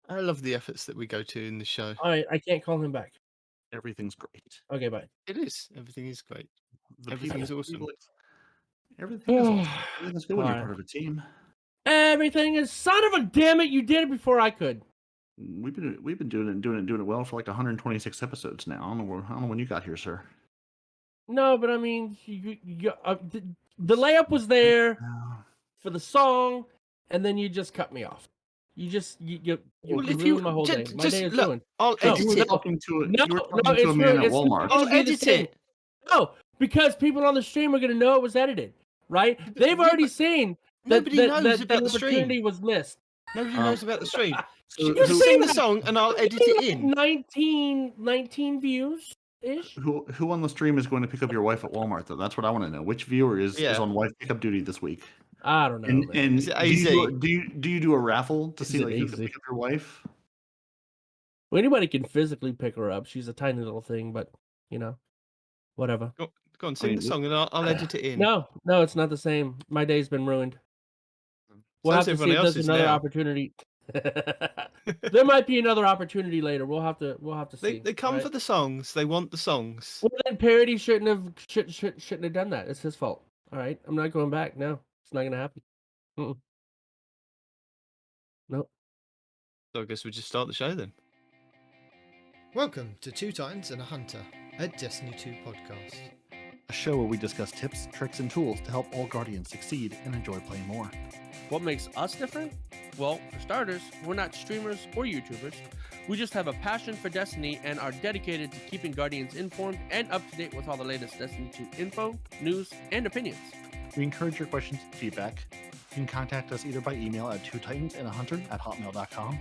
I love the efforts that we go to in the show. All right, I can't call him back. Everything's great. Okay, bye. It is. Everything is great. The Everything's people, awesome. everything is awesome. Everything is good when you're Alright. part of a team. Everything is son of a damn it! You did it before I could. We've been doing it well for like 126 episodes now. I don't know when you got here, sir. No, but I mean, the layup was there for the song, and then you just cut me off. You Well, if ruined you my whole day. My just day is look, ruined. I'll No, edit You were it. talking to No, a it's man at it's Walmart. gonna I'll be the edit same. it. No, because people on the stream are gonna know it was edited, right? But- They've yeah, already but seen nobody knows that about the the stream. opportunity was missed. Nobody knows about the stream. So Just who- sing the that- song and I'll edit it in. 19 views ish. who on the stream is going to pick up your wife at Walmart though? That's what I want to know. Which viewer is on wife pickup duty this week? I don't know. And Is it do you do a raffle to Is see it like who can easy? pick up your wife? Well, anybody can physically pick her up. She's a tiny little thing, but whatever. Go on, sing the song and I'll edit it in. No, it's not the same. My day's been ruined. We'll So's have to see everyone if there's else's another now. opportunity. There might be another opportunity later. We'll have to see. They come right? for the songs. They want the songs. Well, then Peroty shouldn't have done that. It's his fault. All right, I'm not going back. No, it's not gonna happen. Nope. So I guess we just start the show then. Welcome to Two Titans and a Hunter, a Destiny 2 podcast. A show where we discuss tips, tricks, and tools to help all Guardians succeed and enjoy playing more. What makes us different? Well, for starters, we're not streamers or YouTubers. We just have a passion for Destiny and are dedicated to keeping Guardians informed and up to date with all the latest Destiny 2 info, news, and opinions. We encourage your questions and feedback. You can contact us either by email at twotitansandahunter@hotmail.com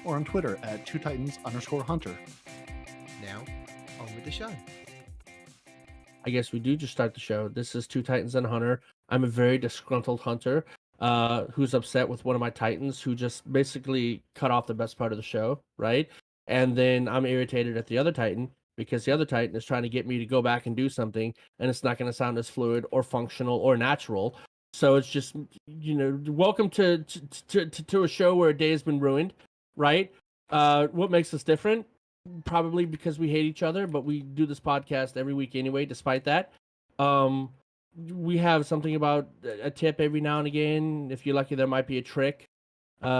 or on Twitter at twotitans_hunter. Now, on with the show. I guess we do just start the show. This is Two Titans and a Hunter. I'm a very disgruntled hunter who's upset with one of my Titans who just basically cut off the best part of the show, right? And then I'm irritated at the other Titan because the other Titan is trying to get me to go back and do something, and it's not going to sound as fluid or functional or natural. So it's just, welcome to a show where a day has been ruined, right? What makes us different? Probably because we hate each other, but we do this podcast every week anyway, despite that. We have something about a tip every now and again. If you're lucky, there might be a trick.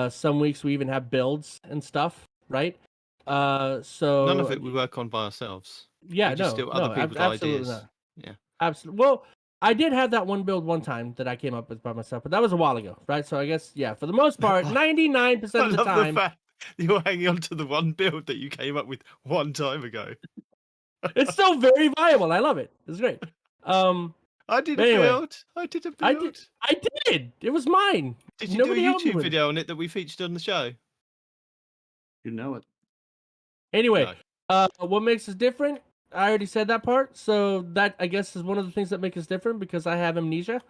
Some weeks we even have builds and stuff, right? So None of it we work on by ourselves. Yeah, We just steal other people's absolutely ideas. not. Yeah. Absolutely. Well, I did have that one build one time that I came up with by myself, but that was a while ago, right? So I guess, yeah, for the most part, 99% of the I love time. the fact you're hanging on to the one build that you came up with one time ago. It's still very viable. I love it. It's great. I did a Anyway, build. I did a build. I did. It was mine. Did you Nobody do a helped me YouTube with it. video on it that we featured on the show? You know it. Anyway, what makes us different? I already said that part. So that, I guess, is one of the things that make us different because I have amnesia.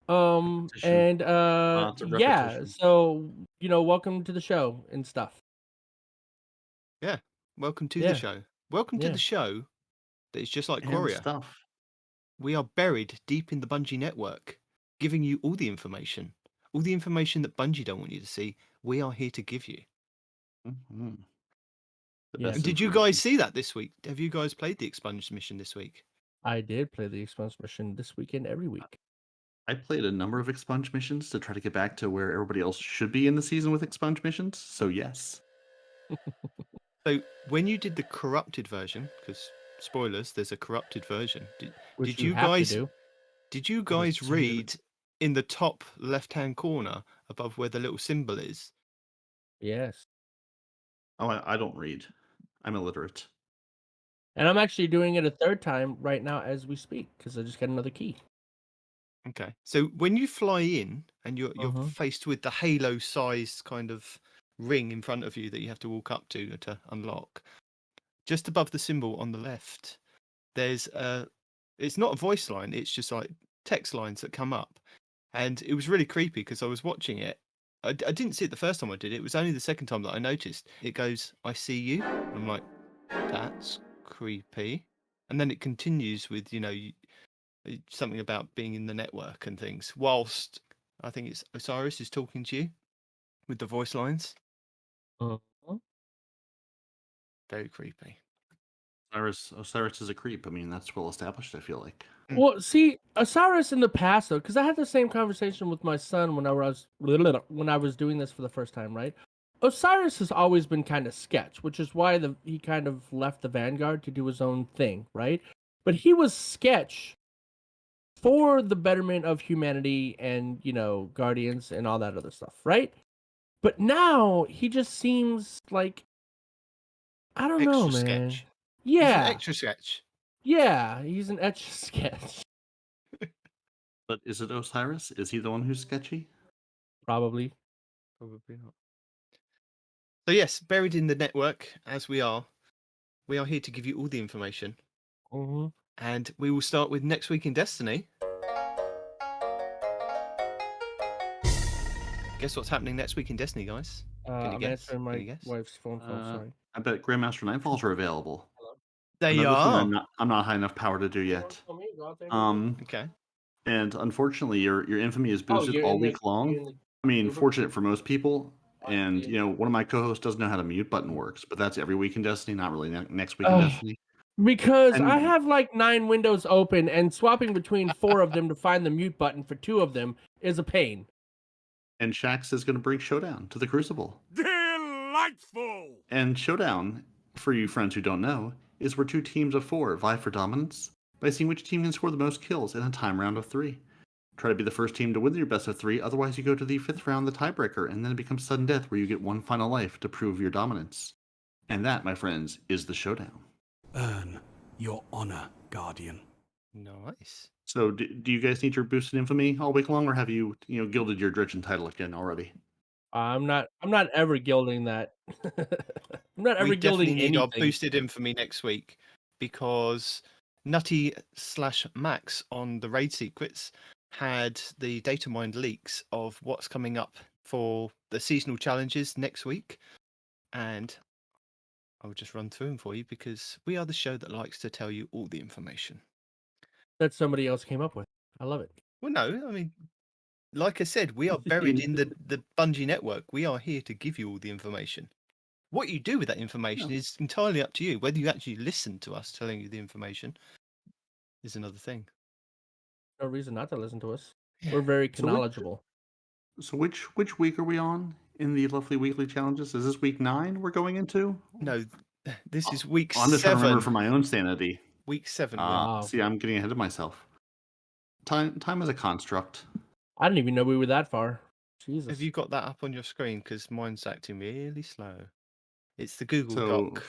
Repetition. Lots of Yeah. repetition. So, welcome to the show and stuff. Yeah. Welcome to Yeah. the show. Welcome to Yeah. the show that is just like And Courier. stuff. We are buried deep in the Bungie network, giving you all the information that Bungie don't want you to see. We are here to give you. Mm-hmm. Yeah. And did you guys see that this week? Have you guys played the expunged mission this week? I did play the expunged mission this weekend every week. I played a number of expunge missions to try to get back to where everybody else should be in the season with expunge missions. So yes. So when you did the corrupted version, because spoilers, there's a corrupted version. Which Did you have to guys do. Did you guys read in the top left-hand corner above where the little symbol is? Yes. Oh, I don't read. I'm illiterate. And I'm actually doing it a third time right now as we speak because I just got another key. Okay. So when you fly in and you're Uh-huh. faced with the halo-sized kind of ring in front of you that you have to walk up to unlock, just above the symbol on the left, there's it's not a voice line, it's just like text lines that come up. And it was really creepy because I was watching it. I didn't see it the first time I did it. It was only the second time that I noticed. It goes, "I see you." I'm like, that's creepy. And then it continues with, something about being in the network and things. Whilst I think it's Osiris is talking to you with the voice lines. Uh-huh. Very creepy. Osiris is a creep. I mean, that's well established, I feel like. Well, see, Osiris in the past though, because I had the same conversation with my son when I was doing this for the first time, right? Osiris has always been kind of sketch, which is why he kind of left the Vanguard to do his own thing, right? But he was sketch for the betterment of humanity and, Guardians and all that other stuff, right? But now he just seems like, I don't know, Extra man. sketch. Yeah. He's an extra sketch. Yeah, he's an etch sketch. But is it Osiris? Is he the one who's sketchy? Probably. Probably not. So yes, buried in the network as we are here to give you all the information. Mm-hmm. And we will start with next week in Destiny. Guess what's happening next week in Destiny, guys? Can you I'm guess? answering Can my you guess? wife's phone call. Sorry. I bet Grandmaster Nightfalls are available. They Another thing are. I'm not high enough power to do yet. Okay. And unfortunately, your infamy is boosted you're all in the- week long. you're in the- I mean, you're fortunate in- for most people. And one of my co-hosts doesn't know how the mute button works, but that's every week in Destiny, not really next week in Destiny. Because And- I have like 9 windows open, and swapping between 4 of them to find the mute button for 2 of them is a pain. And Shax is going to bring Showdown to the Crucible. Delightful! And Showdown, for you friends who don't know, is where 2 teams of 4 vie for dominance by seeing which team can score the most kills in a time round of 3. Try to be the first team to win your best of 3, otherwise you go to the 5th round, the tiebreaker, and then it becomes sudden death where you get one final life to prove your dominance. And that, my friends, is the Showdown. Earn your honor, Guardian. Nice. So, do you guys need your boosted infamy all week long, or have you, gilded your Dredgen title again already? I'm not ever gilding that. I'm not ever We gilding definitely need our anything. boosted infamy next week because Nutty/Max on the raid secrets had the data mined leaks of what's coming up for the seasonal challenges next week. And I'll just run through them for you because we are the show that likes to tell you all the information. That somebody else came up with. I love it. Well, no, I mean, like I said, we are buried in the Bungie network. We are here to give you all the information. What you do with that information is entirely up to you. Whether you actually listen to us telling you the information is another thing. No reason not to listen to us. Yeah. We're very So which- knowledgeable. So which week are we on in the lovely weekly challenges? Is this week 9 we're going into? No, this is week I'm just trying to 7. remember for my own sanity. Week 7. Wow. See, I'm getting ahead of myself. Time is a construct. I didn't even know we were that far. Jesus. Have you got that up on your screen? Because mine's acting really slow. It's the Google So Doc.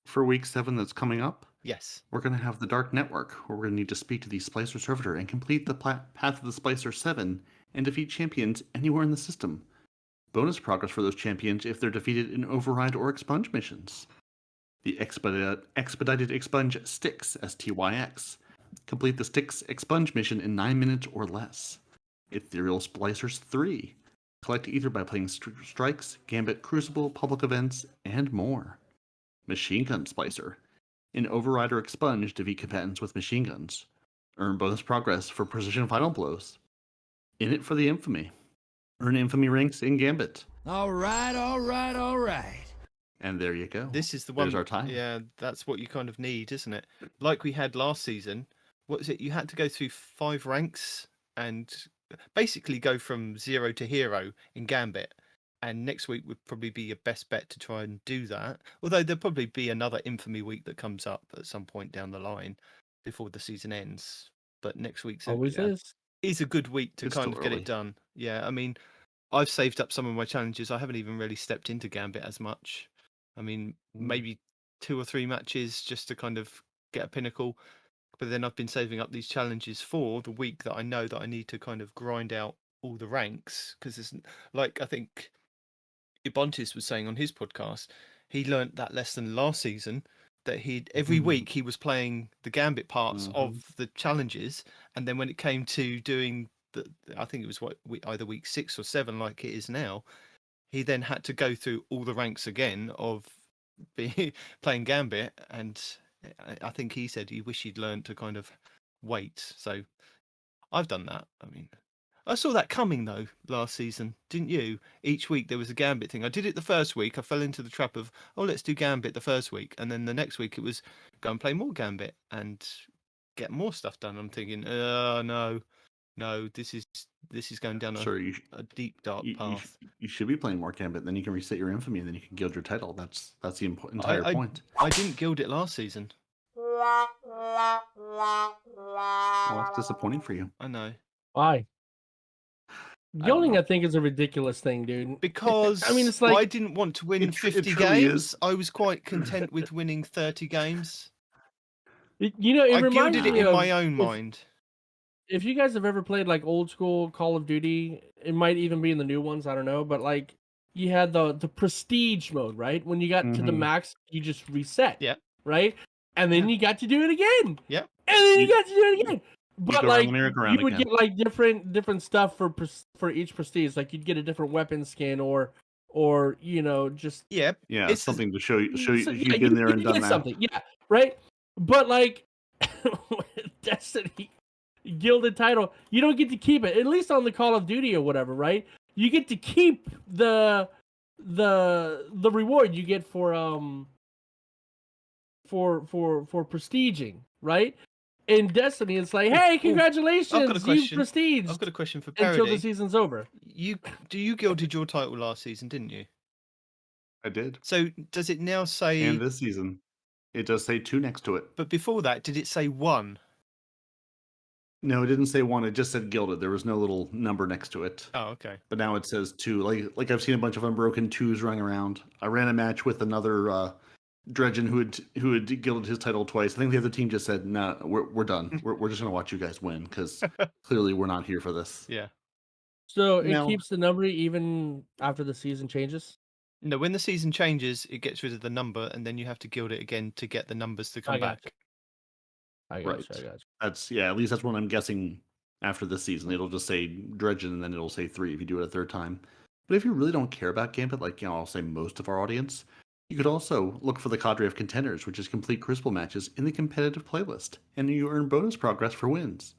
for week 7 that's coming up, Yes. we're going to have the Dark Network, where we're going to need to speak to the Splicer Servitor and complete the Path of the Splicer 7 and defeat champions anywhere in the system. Bonus progress for those champions if they're defeated in Override or Expunge missions. The Expedited Expunge Styx, STYX. Complete the Styx Expunge mission in 9 minutes or less. Ethereal Splicers 3. Collect ether by playing Strikes, Gambit, Crucible, public events, and more. Machine Gun Splicer. In Override or Expunge, defeat combatants with machine guns. Earn bonus progress for precision final blows. In it for the infamy. Earn infamy ranks in Gambit. All right. And there you go. This is the one. There's our time. Yeah, that's what you kind of need, isn't it? Like we had last season. What was it? You had to go through 5 ranks and basically go from 0 to hero in Gambit. And next week would probably be your best bet to try and do that. Although there'll probably be another infamy week that comes up at some point down the line before the season ends. But next week's Always is a good week to It's kind still of get early. it done. Yeah, I mean, I've saved up some of my challenges. I haven't even really stepped into Gambit as much. I mean, maybe 2 or 3 matches just to kind of get a pinnacle. But then I've been saving up these challenges for the week that I know that I need to kind of grind out all the ranks. Because it's like, I think Ibontis was saying on his podcast, he learnt that lesson last season that every week he was playing the Gambit parts of the challenges, and then when it came to doing I think it was either week 6 or 7 like it is now, he then had to go through all the ranks again of playing Gambit, and I think he said he wished he'd learned to kind of wait. So I've done that. I mean, I saw that coming though last season, didn't you? Each week there was a Gambit thing. I did it the first week. I fell into the trap of, oh, let's do Gambit the first week, and then the next week it was go and play more Gambit and get more stuff done. I'm thinking, no, this is going down Sure, a deep dark path. you should be playing more Gambit. Then you can reset your infamy, and then you can guild your title. That's the entire point. I didn't guild it last season. Well, that's disappointing for you. I know. Why? don't Guilding, know. I think, is a ridiculous thing, dude. Because I mean, it's like I didn't want to win It 50 truly games. is. I was quite content with winning 30 games. you know, it I reminds gilded me it in of my own mind. if you guys have ever played like old school Call of Duty, it might even be in the new ones. I don't know, but like you had the prestige mode, right? When you got to the Mhm. max, you just reset. Yeah. Right, and then Yeah. you got to do it again. Yeah. And then you You- got to do it again. But go around like the merry-go-round you would again. get like different stuff for each prestige. Like you'd get a different weapon skin or you know just Yeah. Yeah, It's something to show you. So, You've yeah, been there you and did done get that. something, yeah, right. But like Destiny gilded title, you don't get to keep it. At least on the Call of Duty or whatever, right? You get to keep the reward you get for prestiging, right? In Destiny, it's like, hey, congratulations, you've question. prestiged I've got a question for until the Peroty. season's over. You gilded your title last season, didn't you? I did. So does it now say? And this season, it does say 2 next to it. But before that, did it say 1? No, it didn't say 1. It just said gilded. There was no little number next to it. Oh, okay. But now it says 2. Like I've seen a bunch of unbroken 2s running around. I ran a match with another Dredgen who had gilded his title twice. I think the other team just said, "Nah, we're done. We're just gonna watch you guys win because clearly we're not here for this." Yeah. So it Now- keeps the number even after the season changes. No, when the season changes, it gets rid of the number, and then you have to gild it again to get the numbers to come gotcha. back. I Right. got you. That's at least that's what I'm guessing after this season. It'll just say Dredgen and then it'll say 3 if you do it a third time. But if you really don't care about Gambit, like I'll say most of our audience, you could also look for the cadre of contenders, which is complete Crucible matches in the competitive playlist, and you earn bonus progress for wins.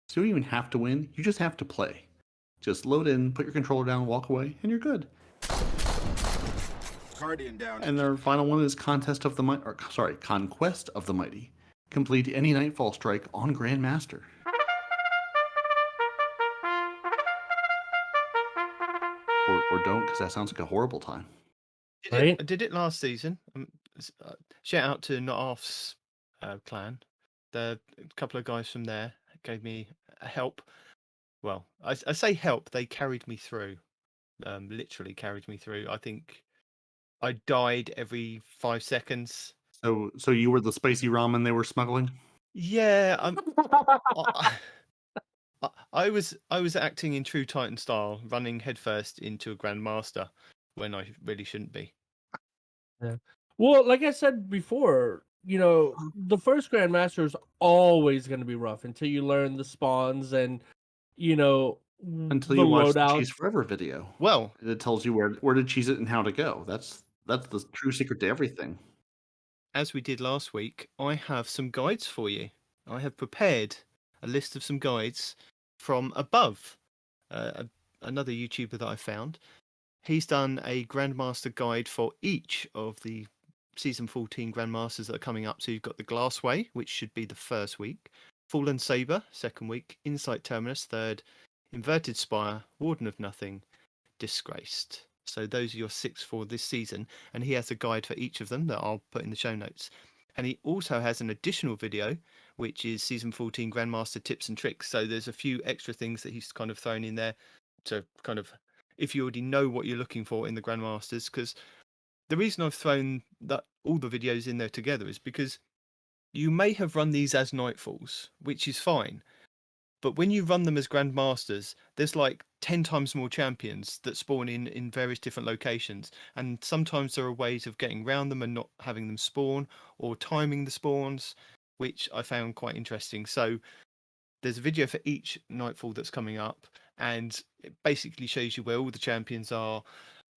So you don't even have to win; you just have to play. Just load in, put your controller down, walk away, and you're good. Guardian down. And our final one is Conquest of the Mighty. Complete any Nightfall strike on Grandmaster. Or don't, because that sounds like a horrible time. Right? I did it last season. Shout out to Not Off's clan. The couple of guys from there gave me help. Well, I say help. They carried me through. Literally carried me through. I think I died every 5 seconds. So you were the spicy ramen they were smuggling? Yeah, I was acting in true Titan style, running headfirst into a Grandmaster when I really shouldn't be. Well, like I said before, you know, the first Grandmaster is always going to be rough until you learn the spawns and, you know, Until the you watch the loadout. Cheese Forever video. Well, It tells you where to cheese it and how to go. That's the true secret to everything. as we did last week, I have some guides for you. I have prepared a list of some guides from Above, another YouTuber that I found. He's done a Grandmaster guide for each of the Season 14 Grandmasters that are coming up. So you've got the Glassway, which should be the first week, Fallen Saber, second week, Insight Terminus, third, Inverted Spire, Warden of Nothing, Disgraced. So those are your 6 for this season, and he has a guide for each of them that I'll put in the show notes. And he also has an additional video, which is Season 14 Grandmaster tips and tricks. So there's a few extra things that he's kind of thrown in there to kind of, if you already know what you're looking for in the Grandmasters, because the reason I've thrown all the videos in there together is because you may have run these as Nightfalls, which is fine. But when you run them as Grandmasters, there's like 10 times more champions that spawn in various different locations. And sometimes there are ways of getting around them and not having them spawn, or timing the spawns, which I found quite interesting. So there's a video for each Nightfall that's coming up, and it basically shows you where all the champions are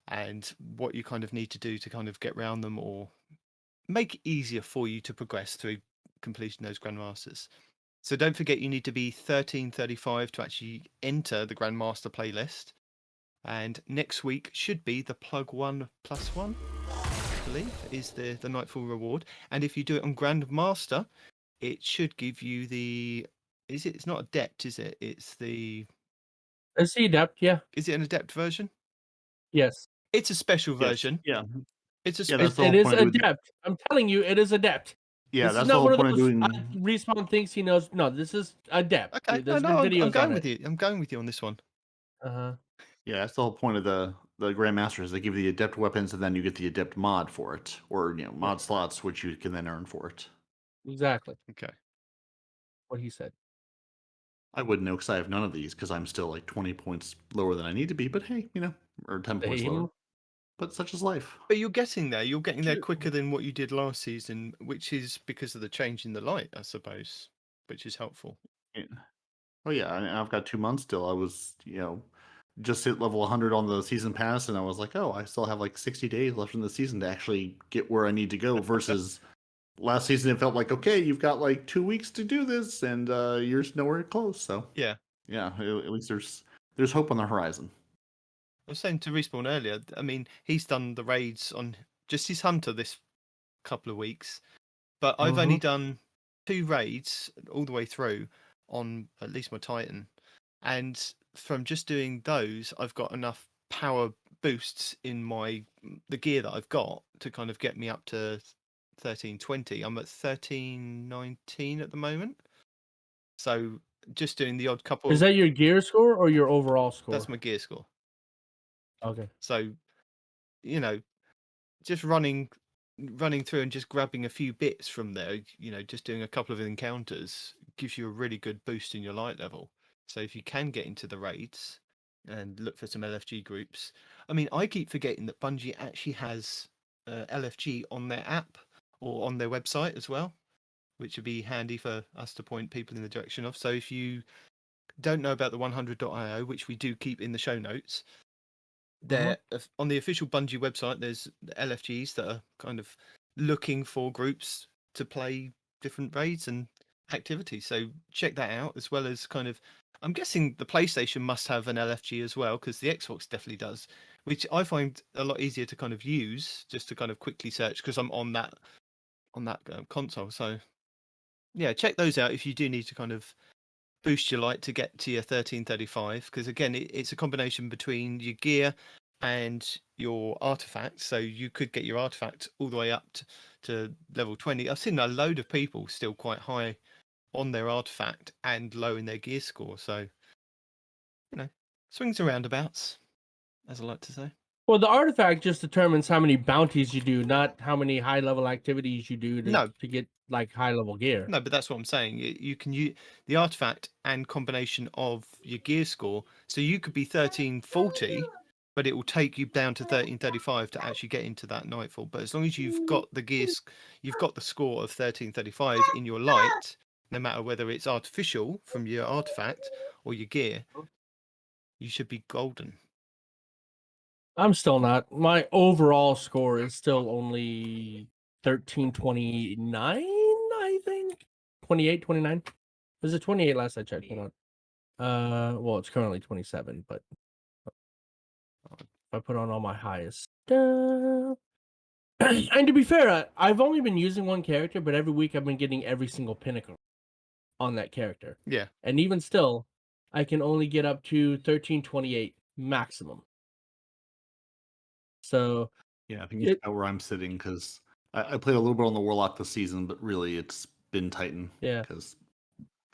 and what you kind of need to do to kind of get around them or make it easier for you to progress through completing those Grandmasters. So don't forget, you need to be 1335 to actually enter the Grandmaster playlist. And next week should be the plug 1+1, I believe, is the Nightfall reward. And if you do it on Grandmaster, it should give you the. It's not Adept, is it? It's the. Is he adept? Yeah. Is it an Adept version? Yes. It's a special Yes. version. Yeah. It's a Yeah, that's special. the It whole is point of doing. adept. I'm telling you, it is adept. Yeah, This that's is the not whole one of point of those doing. Respawn thinks he knows. No, this is adept. Okay, There's no, been I'm videos going on with it. you. I'm going with you on this one. Uh-huh. Yeah, that's the whole point of the Grandmaster is they give you the adept weapons and then you get the adept mod for it, or mod slots which you can then earn for it. Exactly Okay. what he said. I wouldn't know because I have none of these because I'm still like 20 points lower than I need to be. But hey, or 10 points Same. lower. But such is life. But you're getting there. You're getting there True. quicker than what you did last season, which is because of the change in the light, I suppose, which is helpful. Yeah. Oh yeah, I've got 2 months still. I was just hit level 100 on the season pass, and I was like, oh, I still have like 60 days left in the season to actually get where I need to go. Versus last season, it felt like, okay, you've got like 2 weeks to do this, and you're nowhere close. So Yeah. At least there's hope on the horizon. I was saying to Respawn earlier, I mean, he's done the raids on just his Hunter this couple of weeks, but I've only done 2 raids all the way through on at least my Titan. And from just doing those, I've got enough power boosts in the gear that I've got to kind of get me up to 1320. I'm at 1319 at the moment. So just doing the odd couple. Is that your gear score or your overall score? That's my gear score. Okay. So, just running through and just grabbing a few bits from there, just doing a couple of encounters gives you a really good boost in your light level. So if you can get into the raids and look for some LFG groups, I mean, I keep forgetting that Bungie actually has LFG on their app or on their website as well, which would be handy for us to point people in the direction of. So if you don't know about the 100.io, which we do keep in the show notes, there on the official Bungie website, there's LFGs that are kind of looking for groups to play different raids and activities. So check that out, as well as kind of, I'm guessing the PlayStation must have an LFG as well, because the Xbox definitely does, which I find a lot easier to kind of use, just to kind of quickly search, because I'm on that console. So yeah, check those out if you do need to kind of boost your light to get to your 1335, because again, it's a combination between your gear and your artifact. So you could get your artifact all the way up to level 20. I've seen a load of people still quite high on their artifact and low in their gear score. So swings and roundabouts, as I like to say. Well, the artifact just determines how many bounties you do, not how many high-level activities you do to get like high-level gear. No, but that's what I'm saying. You can use the artifact and combination of your gear score. So you could be 1340, but it will take you down to 1335 to actually get into that Nightfall. But as long as you've got you've got the score of 1335 in your light, no matter whether it's artificial from your artifact or your gear, you should be golden. I'm still not. My overall score is still only 1329, I think. 28, 29. Was it 28 last I checked? Hold on. Well, it's currently 27, but if I put on all my highest stuff. And to be fair, I've only been using one character, but every week I've been getting every single pinnacle on that character. Yeah. And even still, I can only get up to 1328 maximum. So yeah, I think it's about where I'm sitting because I played a little bit on the Warlock this season, but really it's been Titan. Yeah, because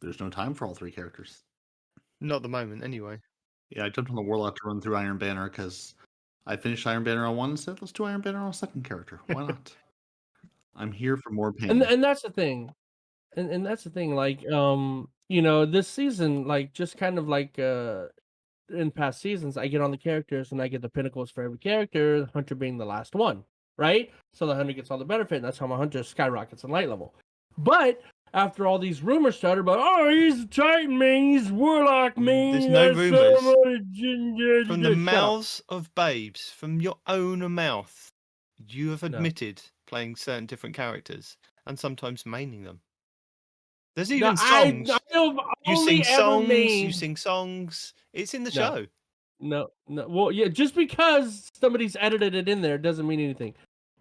there's no time for all 3 characters. Not at the moment, anyway. Yeah, I jumped on the Warlock to run through Iron Banner because I finished Iron Banner on 1 and said, let's do Iron Banner on a second character. Why not? I'm here for more pain. and that's the thing, and that's the thing. Like this season, like just kind of like in past seasons, I get on the characters and I get the pinnacles for every character, the hunter being the last one, right? So the hunter gets all the benefit, and that's how my hunter skyrockets in light level. But after all these rumors started about, oh, he's a Titan main, he's Warlock main. There's no rumors. From the mouths of babes, from your own mouth, you have admitted playing certain different characters and sometimes maining them. There's No, even I songs. have You only sing ever songs. You main. sing songs. It's in the No. show. No. Well, yeah, just because somebody's edited it in there doesn't mean anything.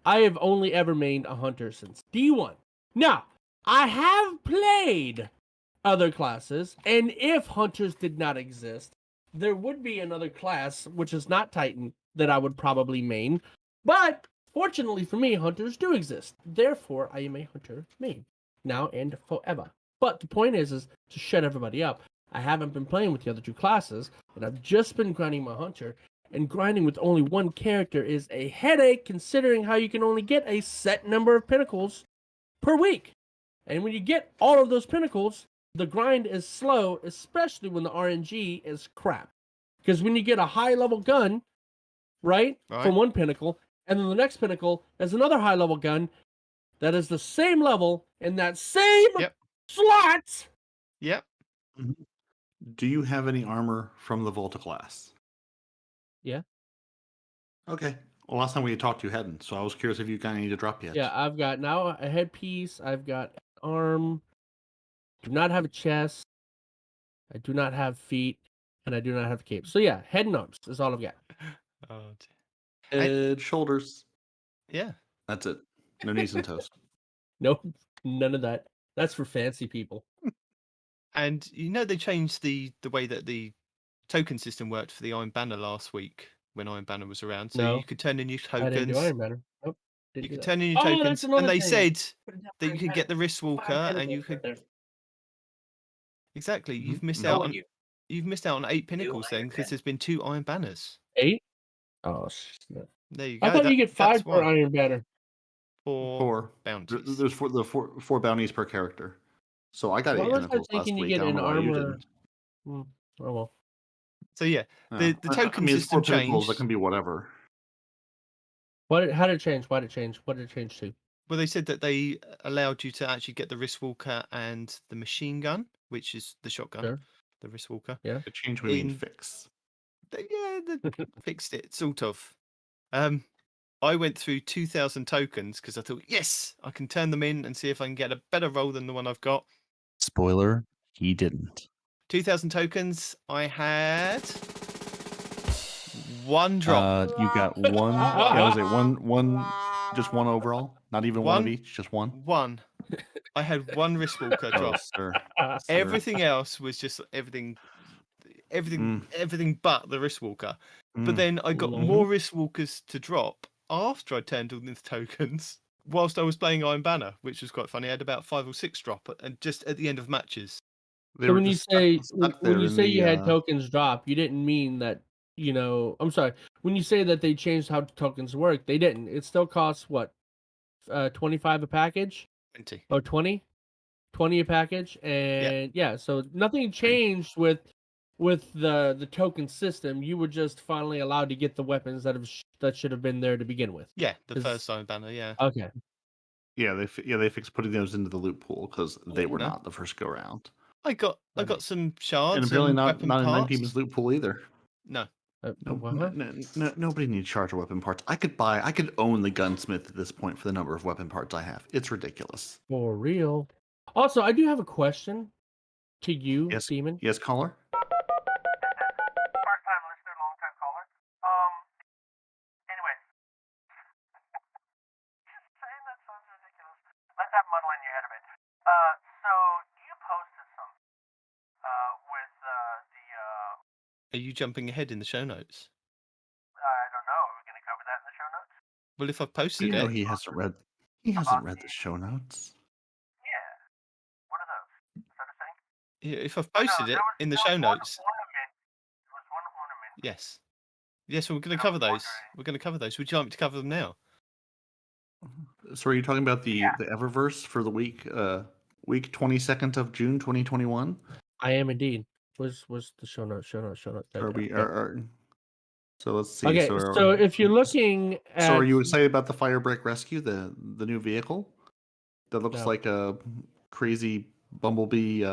I have only ever mained a hunter since D1. Now, I have played other classes, and if hunters did not exist, there would be another class, which is not Titan, that I would probably main. But fortunately for me, hunters do exist. Therefore, I am a hunter main now and forever. But the point is to shut everybody up. I haven't been playing with the other two classes, and I've just been grinding my hunter. And grinding with only one character is a headache, considering how you can only get a set number of pinnacles per week. And when you get all of those pinnacles, the grind is slow, especially when the RNG is crap. Because when you get a high level gun, right, from one pinnacle, and then the next pinnacle is another high level gun that is the same level in that same slot. Yep. Do you have any armor from the Volta class? Yeah. Okay. Well, last time we had talked, you hadn't, so I was curious if you got any to drop yet. Yeah, I've got now a headpiece, I've got an arm, do not have a chest, I do not have feet, and I do not have a cape. So yeah, head and arms is all I've got. Oh, dear. Head, shoulders. Yeah. That's it. No knees and toes. Nope, none of that. That's for fancy people. And you know they changed the way that the token system worked for the Iron Banner last week when Iron Banner was around. So No. you could turn in your I didn't do tokens. Iron Banner. Nope. You Didn't do could that. turn in your Oh, that's tokens, another and they thing. said Put it down that you Iron could get the Banner. wrist walker, 5 and you pinnacles could right there. exactly. You've missed Mhm. out on you've missed out on 8 pinnacles then Iron because Banner. there's been 2 Iron Banners. 8? Oh, shit. There you go. I thought you get 5 that's per why. Iron Banner. 4 bounties. There's four bounties per character. So I got Why 8 was I pinnacles last thinking you week. I get don't an know why you armor? didn't. Oh well. So yeah, the token I mean, it's 4 system pinnacles. That changed. can be whatever. How did it change? Why did it change? What did it change to? Well, they said that they allowed you to actually get the wrist walker and the machine gun, which is the shotgun, Sure. the wrist walker. Yeah. The change we mean In- fix. They fixed it, sort of. I went through 2,000 tokens because I thought, yes, I can turn them in and see if I can get a better roll than the one I've got. Spoiler: he didn't. 2,000 tokens. I had 1 drop. You got one. Yeah, was it one? Just one overall. Not even one of One? each. Just one. 1. I had 1 wrist walker Oh, drop. sir. Everything else was just everything but the wrist walker. But then I got more wrist walkers to drop after I turned all the tokens whilst I was playing Iron Banner, which was quite funny. I had about 5 or 6 drop and just at the end of matches. They So were when you just say stuck when there you in say the, you had tokens drop, you didn't mean that, I'm sorry. When you say that they changed how tokens work, they didn't. It still costs what? 25 a package? 20. Or 20? 20 a package, and so nothing changed with the token system. You were just finally allowed to get the weapons that should have been there to begin with. Yeah, the 'Cause- first Iron Banner, yeah. Okay. Yeah, they fixed putting those into the loot pool because they were No. not the first go round. I got some shards And apparently not weapon in parts. 9 Demon's loot pool either. No. Nobody needs shards or weapon parts. I could own the gunsmith at this point for the number of weapon parts I have. It's ridiculous. For real. Also, I do have a question to you, Yes, Demon. yes, caller. First time listener, long time caller. Anyways. Just saying that sounds ridiculous. Let that muddle in your head a bit. So you posted some, with, Are you jumping ahead in the show notes? I don't know, are we gonna cover that in the show notes? Well, if I've posted You know it, he hasn't read the show notes. Yeah. What are those? Is that a thing? yeah, if I've posted it in the show notes, Ornament. There was one ornament. yes. Yes, we're going to cover those. We're going to cover those. Would you like me to cover them now? So are you talking about the Eververse for the week 22nd of June 2021? I am indeed. Was the show notes? Are we are so let's see. Okay, so if you're looking at, So are you excited about the Firebreak Rescue, the new vehicle that looks No. like a crazy bumblebee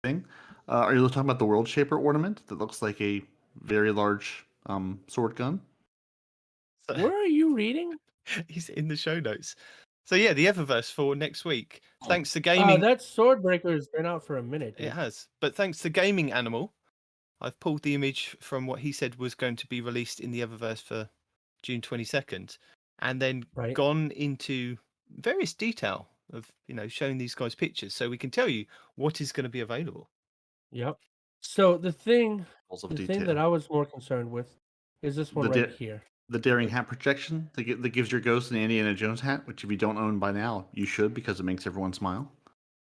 thing? Are you talking about the World Shaper ornament that looks like a very large sword gun? where are you reading? He's in the show notes. So yeah, the Eververse for next week. Thanks to gaming, That Swordbreaker has been out for a minute. it Dude. has. But thanks to Gaming Animal, I've pulled the image from what he said was going to be released in the Eververse for June 22nd, and then Right. gone into various detail of showing these guys pictures, so we can tell you what is going to be available. Yep. So the thing Levels of that detail. I was more concerned with is this one The right di- here. The daring hat projection that gives your ghost an Indiana Jones hat, which if you don't own by now, you should because it makes everyone smile.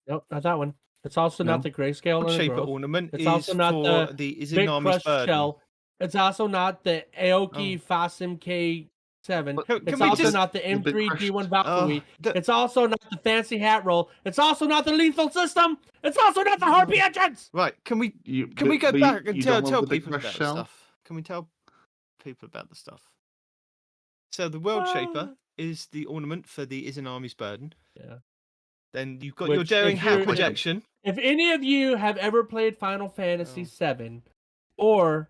Nope, not that one. It's also No? not the grayscale and the Shaper growth. ornament It's is also not for the the big Izanami's crushed burden. shell. It's also not the Aoki Fasim K7. But Can It's we also just- not the The big M3 crushed- D1 Valkyrie. the- It's also not the fancy hat roll. It's also not the lethal system. It's also not the Harpy entrance. Right, can we You, can we go but back and you tell don't love the big people about crushed the shell? stuff? Can we tell people about the stuff? So the World Shaper is the ornament for the Izanami's burden. Yeah. Then you've got your Which, daring if hat you're- projection. If any of you have ever played Final Fantasy Oh. VII or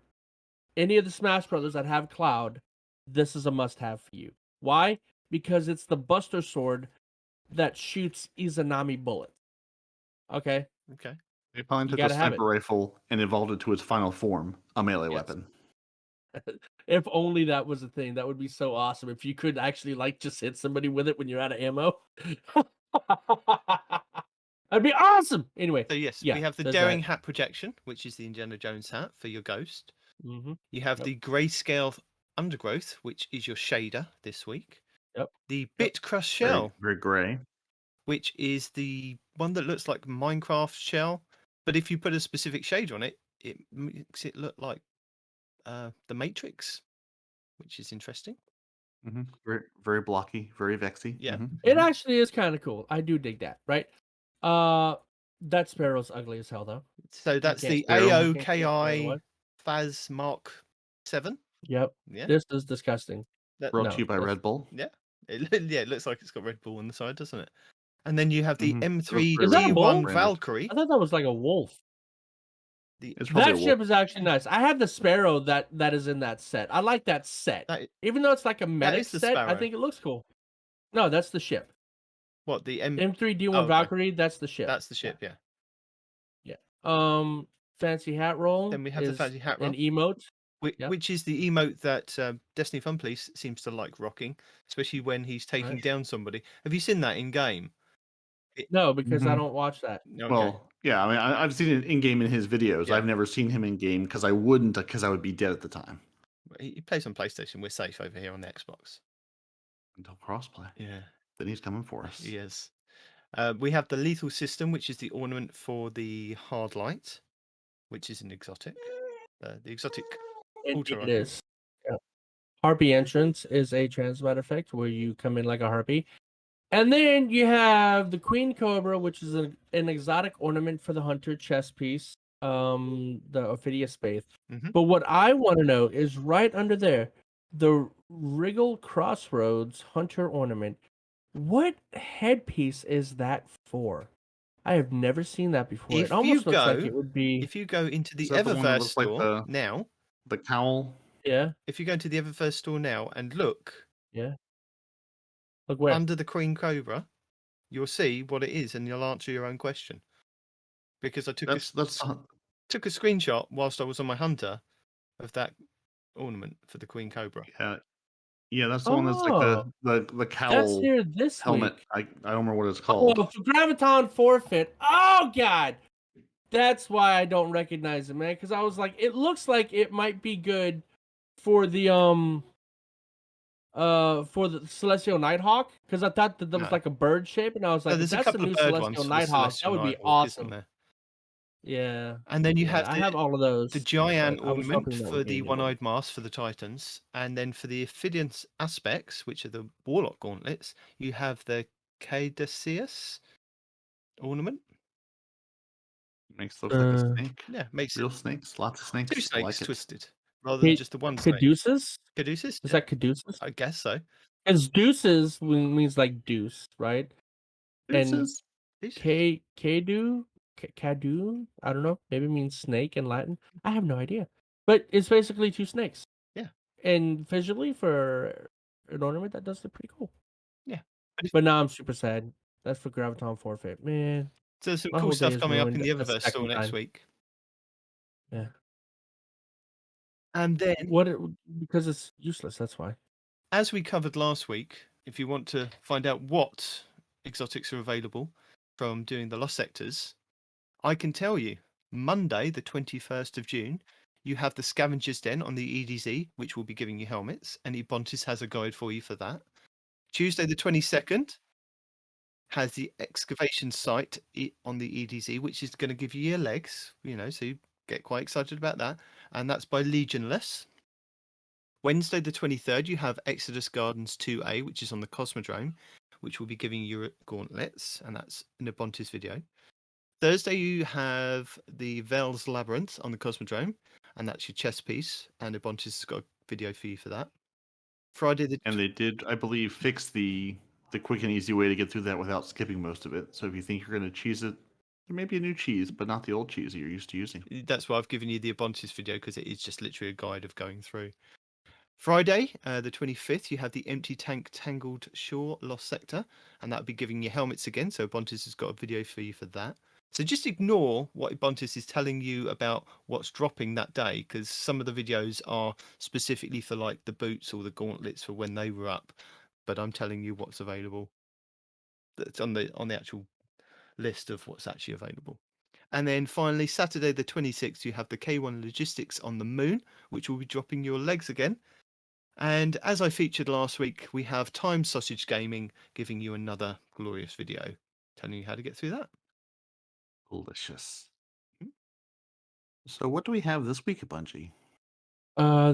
any of the Smash Brothers that have Cloud, this is a must-have for you. Why? Because it's the Buster Sword that shoots Izanami bullets. Okay? Okay. They finally You took a gotta have sniper rifle and evolved it to its final form, a melee Yes. weapon. If only that was a thing. That would be so awesome. If you could actually just hit somebody with it when you're out of ammo. That'd be awesome. Anyway. So yes, yeah, we have the there's daring that. hat projection, which is the Indiana Jones hat for your ghost. Mhm. You have Yep. the grayscale undergrowth, which is your shader this week. Yep. The bit crust Very, shell, very grey. which is the one that looks like Minecraft shell, but if you put a specific shade on it, it makes it look like the Matrix, which is interesting. Very, very blocky, very vexy. Yeah. It actually is kind of cool. I do dig that, right? That sparrow's ugly as hell, though. So that's can't the spare 'em. Sparrow. You can't spare AOKI what? Phas Mark 7. Yep. Yeah. This is disgusting. That, Brought No, to you by that's- Red Bull. yeah. It looks like it's got Red Bull on the side, doesn't it? And then you have the Mhm. M3 Is that a bull? D1 Valkyrie. I thought that was like a wolf. It's probably That a ship wolf. is actually nice. I have the sparrow that is in that set. I like that set. That- Even though it's like a medic is the set, I sparrow. think it looks cool. No, that's the ship. What, the M? M3 D1 Oh, okay. Valkyrie, that's the ship. That's the ship, yeah. Fancy hat roll. Then we have the is fancy hat an roll. emote. Which, Yep. which is the emote that Destiny Fun Police seems to like rocking, especially when he's taking Right. down somebody. Have you seen that in game? No, because I Mhm. don't watch that. Okay. Well, yeah, I mean, I've seen it in game in his videos. Yeah. I've never seen him in game because I wouldn't, because I would be dead at the time. He plays on PlayStation. We're safe over here on the Xbox. Until crossplay. Yeah, Then he's coming for us. he is. We have the lethal system, which is the ornament for the hard light, which is an exotic. The exotic. Ultra It Rifle. is. Yeah. Harpy entrance is a transmat effect where you come in like a harpy. And then you have the Queen Cobra, which is an exotic ornament for the Hunter chest piece, the Ophidia Spathe. Mhm. But what I want to know is right under there, the Wriggle Crossroads Hunter ornament. What headpiece is that for? I have never seen that before. If It almost you looks like go- it would be. If you go into the Is that the one that Eververse looks like store now, The cowl. Yeah, if you go into the Eververse store now and look yeah. Look where? under the Queen Cobra, you'll see what it is, and you'll answer your own question. Because I took That's took a screenshot whilst I was on my hunter of that ornament for the Queen Cobra. yeah, that's the one that's like the That's cowl here this helmet. week. I don't remember what it's Oh, called. for Graviton forfeit. Oh God, that's why I don't recognize it, man. Because I was like, it looks like it might be good for the Celestial Nighthawk. Because I thought that was No. like a bird shape, and I was like, if there's a that's the couple new of bird Celestial ones for the Nighthawk, that Celestial would be Nighthawk, isn't awesome. there? Yeah. And then you Yeah, have I the, have all of those. the giant but I was ornament hoping that for would be the a new one. one-eyed mask for the Titans, and then for the Ophidian aspects, which are the Warlock gauntlets, you have the Caduceus ornament. Makes looks like a Uh, snake. Yeah, makes Real snakes. Lots of snakes. two I snakes like it. twisted rather than just the one snake. Caduceus? Caduceus? Is that Caduceus? I guess so. Because deuces means like deuce, right? And Deuces. Deuces. Cadu, I don't know. Maybe it means snake in Latin. I have no idea. But it's basically two snakes. Yeah. And visually, for an ornament, that does look pretty cool. But now I'm super sad. That's for Graviton forfeit. Man, So there's some my cool whole day stuff is coming up in ruined the a Eververse store second next time. week. Yeah. And then, What? Because it's useless. That's why. as we covered last week, if you want to find out what exotics are available from doing the Lost Sectors, I can tell you, Monday, the 21st of June, you have the Scavenger's Den on the EDZ, which will be giving you helmets, and Ebontis has a guide for you for that. Tuesday, the 22nd, has the excavation site on the EDZ, which is going to give you your legs, so you get quite excited about that. And that's by Legionless. Wednesday, the 23rd, you have Exodus Gardens 2A, which is on the Cosmodrome, which will be giving you your gauntlets, and that's in a Bontis video. Thursday, you have the Vel's Labyrinth on the Cosmodrome, and that's your chess piece, and Ebontis has got a video for you for that. Friday, And they did, I believe, fix the quick and easy way to get through that without skipping most of it. So if you think you're going to cheese it, there may be a new cheese, but not the old cheese that you're used to using. That's why I've given you the Ebontis video, because it is just literally a guide of going through. Friday, the 25th, you have the Empty Tank Tangled Shore Lost Sector, and that'll be giving you helmets again. So Ebontis has got a video for you for that. So just ignore what Ebontis is telling you about what's dropping that day, because some of the videos are specifically for like the boots or the gauntlets for when they were up. But I'm telling you what's available. That's on the actual list of what's actually available. And then finally, Saturday the 26th, you have the K1 Logistics on the Moon, which will be dropping your legs again. And as I featured last week, we have Time Sausage Gaming giving you another glorious video telling you how to get through that. Delicious. So what do we have this week at Bungie?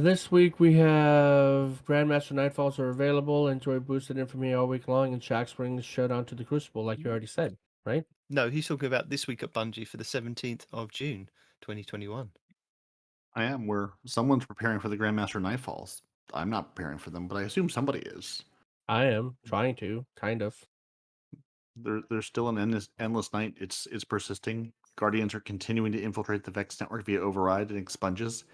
This week we have Grandmaster Nightfalls are available. Enjoy boosted infamy all week long, and Shax brings Showdown to the Crucible, like you already said, right? No, he's talking about this week at Bungie for the 17th of June, 2021. I am where someone's preparing for the Grandmaster Nightfalls. I'm not preparing for them, but I assume somebody is. I am trying to, kind of. There's still an endless night. It's persisting. Guardians are continuing to infiltrate the Vex network via override and expunges.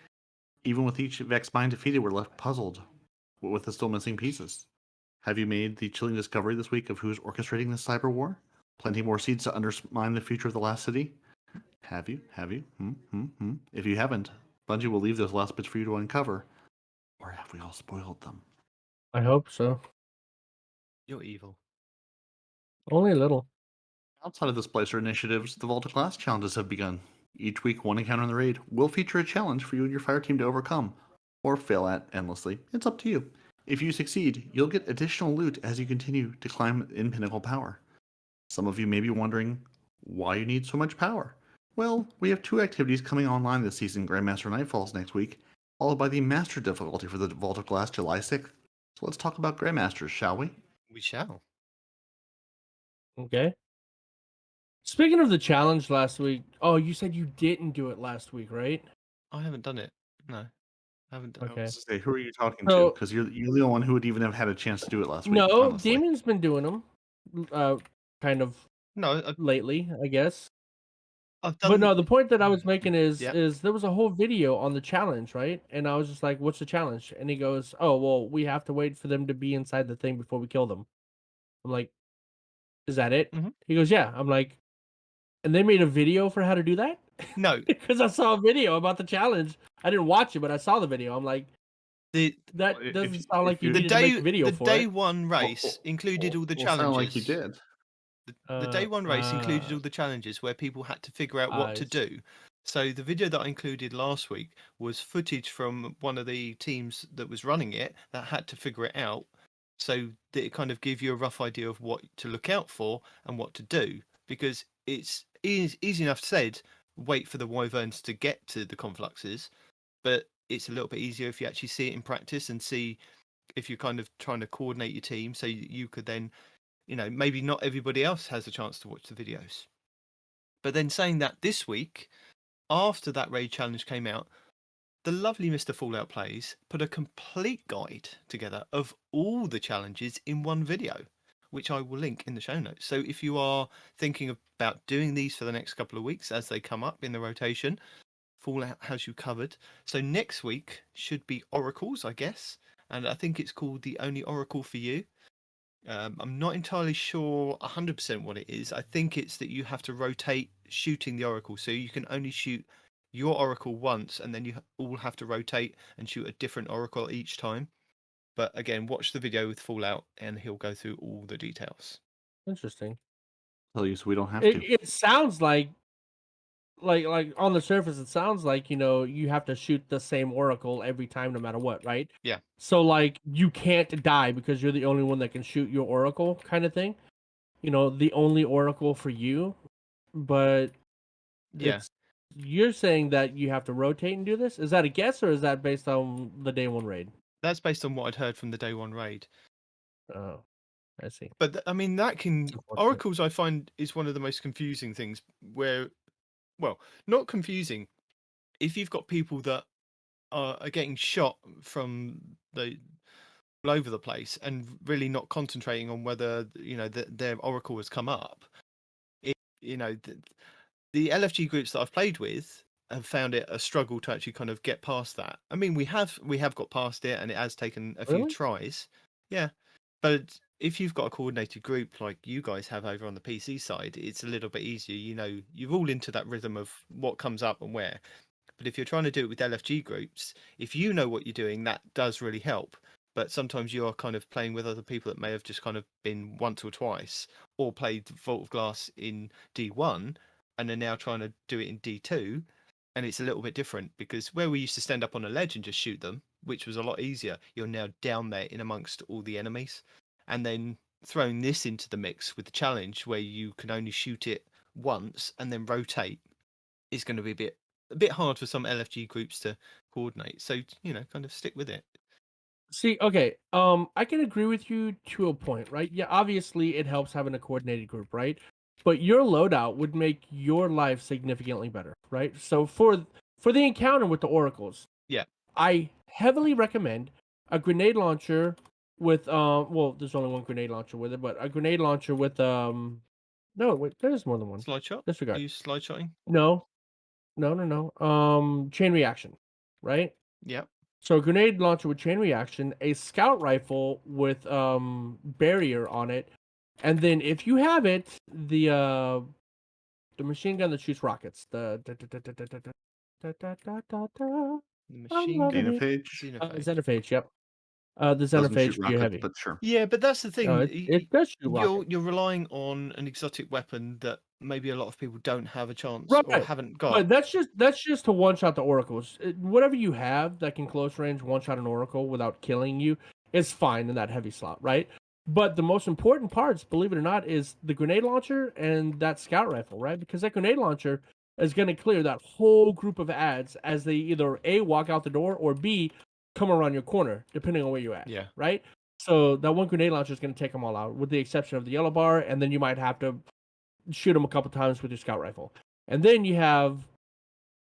Even with each Vex mine defeated, we're left puzzled with the still missing pieces. Have you made the chilling discovery this week of who's orchestrating this cyber war? Plenty more seeds to undermine the future of the last city? Have you? If you haven't, Bungie will leave those last bits for you to uncover. Or have we all spoiled them? I hope so. You're evil. Only a little. Outside of the Splicer initiatives, the Volta class challenges have begun. Each week, one encounter in the raid will feature a challenge for you and your fire team to overcome, or fail at endlessly. It's up to you. If you succeed, you'll get additional loot as you continue to climb in pinnacle power. Some of you may be wondering why you need so much power. Well, we have two activities coming online this season, Grandmaster Nightfalls next week, followed by the Master difficulty for the Vault of Glass July 6th. So let's talk about Grandmasters, shall we? We shall. Okay. Speaking of the challenge last week, oh, you said you didn't do it last week, right? I haven't done it. No, I haven't done Okay. I was to say, who are you talking So- to? Because you're the only one who would even have had a chance to do it last week. No, honestly. Damien's been doing them, kind of No, lately, I guess. I've done. But no, the point that I was making is Yep. is there was a whole video on the challenge, right? And I was just like, "What's the challenge?" And he goes, "Oh, well, we have to wait for them to be inside the thing before we kill them." I'm like, "Is that it?" Mhm. He goes, "Yeah." I'm like, "And they made a video for how to do that?" No, Because I saw a video about the challenge. I didn't watch it, but I saw the video. I'm like, the that Well, if doesn't you- sound like if you you- the needed to make day a video the for day it. one race included all the Well, challenges. sound like you did. The day one race included all the challenges where people had to figure out what I to see. do. So the video that I included last week was footage from one of the teams that was running it that had to figure it out, so that it kind of gave you a rough idea of what to look out for and what to do. Because it's easy enough said, wait for the wyverns to get to the confluxes, but it's a little bit easier if you actually see it in practice and see if you're kind of trying to coordinate your team, so you could then, maybe not everybody else has a chance to watch the videos. But then saying that, this week, after that raid challenge came out, the lovely Mr. Fallout Plays put a complete guide together of all the challenges in one video, which I will link in the show notes. So if you are thinking about doing these for the next couple of weeks as they come up in the rotation, Fallout has you covered. So next week should be Oracles, I guess. And I think it's called The Only Oracle for You. I'm not entirely sure 100% what it is. I think it's that you have to rotate shooting the oracle, so you can only shoot your oracle once, and then you all have to rotate and shoot a different oracle each time. But again, watch the video with Fallout, and he'll go through all the details. Interesting. Tell you so we don't have It, to. it sounds like on the surface, it sounds like you have to shoot the same oracle every time, no matter what, right? Yeah. So like you can't die because you're the only one that can shoot your oracle, kind of thing. The only oracle for you, but Yeah, you're saying that you have to rotate and do this. Is that a guess or is that based on the day one raid? that's based on what I'd heard from the day one raid. Oh, I see. But I mean, that can unfortunate. oracles. I find is one of the most confusing things. Where, well, not confusing. If you've got people that are getting shot from the all over the place and really not concentrating on whether their oracle has come up, the LFG groups that I've played with have found it a struggle to actually kind of get past that. I mean, we have got past it, and it has taken a few Really? tries. Yeah, but if you've got a coordinated group like you guys have over on the PC side, it's a little bit easier. You're all into that rhythm of what comes up and where. But if you're trying to do it with LFG groups, if you know what you're doing, that does really help. But sometimes you are kind of playing with other people that may have just kind of been once or twice, or played Vault of Glass in D1 and are now trying to do it in D2. And it's a little bit different because where we used to stand up on a ledge and just shoot them, which was a lot easier, you're now down there in amongst all the enemies. And then throwing this into the mix with the challenge where you can only shoot it once and then rotate is going to be a bit hard for some LFG groups to coordinate. So, kind of stick with it. See, okay, I can agree with you to a point, right? Yeah, obviously it helps having a coordinated group, right? But your loadout would make your life significantly better, right? So for the encounter with the oracles, Yeah. I heavily recommend a grenade launcher with well, there's only one grenade launcher with it, but a grenade launcher with no, wait, there's more than one. Slide shot? Disregard. Are you slide shotting? No. Chain reaction, right? Yeah. So a grenade launcher with chain reaction, a scout rifle with barrier on it, and then if you have it, the machine gun that shoots rockets. The machine gun. Xenophage? Xenophage, yep. The Doesn't Xenophage shoot for your rockets, heavy. but sure. Yeah, but that's the thing. It does shoot rockets. You're relying on an exotic weapon that maybe a lot of people don't have a chance or Right. haven't got. But that's just to one shot the oracles. Whatever you have that can close range one shot an oracle without killing you is fine in that heavy slot, right? But the most important parts, believe it or not, is the grenade launcher and that scout rifle, right? Because that grenade launcher is going to clear that whole group of ads as they either A, walk out the door, or B, come around your corner, depending on where you're at. Yeah. Right? So that one grenade launcher is going to take them all out, with the exception of the yellow bar, and then you might have to shoot them a couple times with your scout rifle. And then you have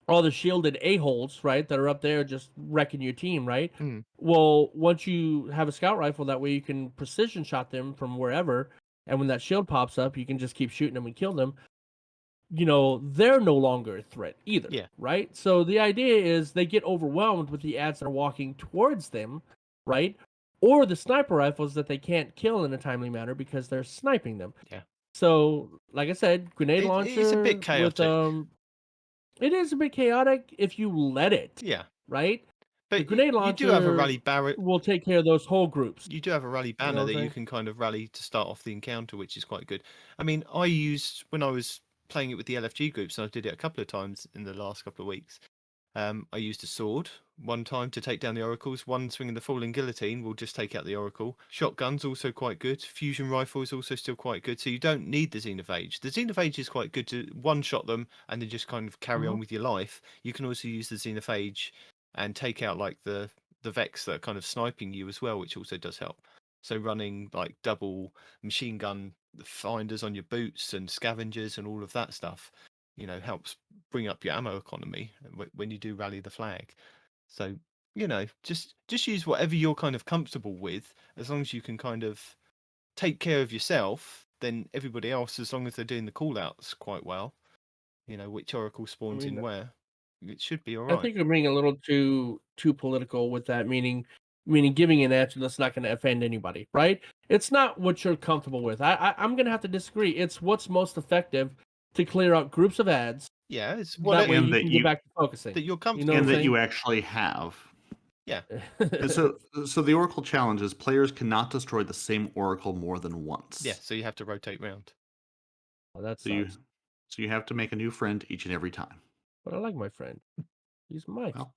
all the shielded a-holes, right, that are up there just wrecking your team, right? Mm. Well, once you have a scout rifle, that way you can precision shot them from wherever, and when that shield pops up, you can just keep shooting them and kill them. They're no longer a threat either, Yeah. right? So the idea is they get overwhelmed with the ads that are walking towards them, right? Or the sniper rifles that they can't kill in a timely manner because they're sniping them. Yeah. So, like I said, grenade launcher. It's a bit chaotic. It is a bit chaotic if you let it. Yeah. Right? But the grenade launcher you do have a rally barret. Will take care of those whole groups. You do have a rally banner that you can kind of rally to start off the encounter, which is quite good. I mean, I used, when I was playing it with the LFG groups, and I did it a couple of times in the last couple of weeks, I used a sword one time to take down the oracles. One swing of the falling guillotine will just take out the oracle. Shotgun's also quite good. Fusion rifle is also still quite good. So you don't need the Xenophage. The Xenophage is quite good to one-shot them and then just kind of carry on with your life. You can also use the Xenophage and take out like the Vex that are kind of sniping you as well, which also does help. So running like double machine gun finders on your boots and scavengers and all of that stuff, helps bring up your ammo economy when you do rally the flag. So, just use whatever you're kind of comfortable with, as long as you can kind of take care of yourself, then everybody else, as long as they're doing the call-outs quite well, which oracle spawns in where, it should be all right. I think you're being a little too political with that, meaning giving an answer that's not going to offend anybody, right? It's not what you're comfortable with. I'm gonna have to disagree. It's what's most effective to clear out groups of ads. Yeah, it's That what way And you that can you get back to focusing. that you're You comfortable know and what that I'm you actually have. Yeah. And saying? so the Oracle challenge is players cannot destroy the same Oracle more than once. Yeah, so you have to rotate round. Oh, that So you sucks. so you have to make a new friend each and every time. But I like my friend. He's Mike. Well,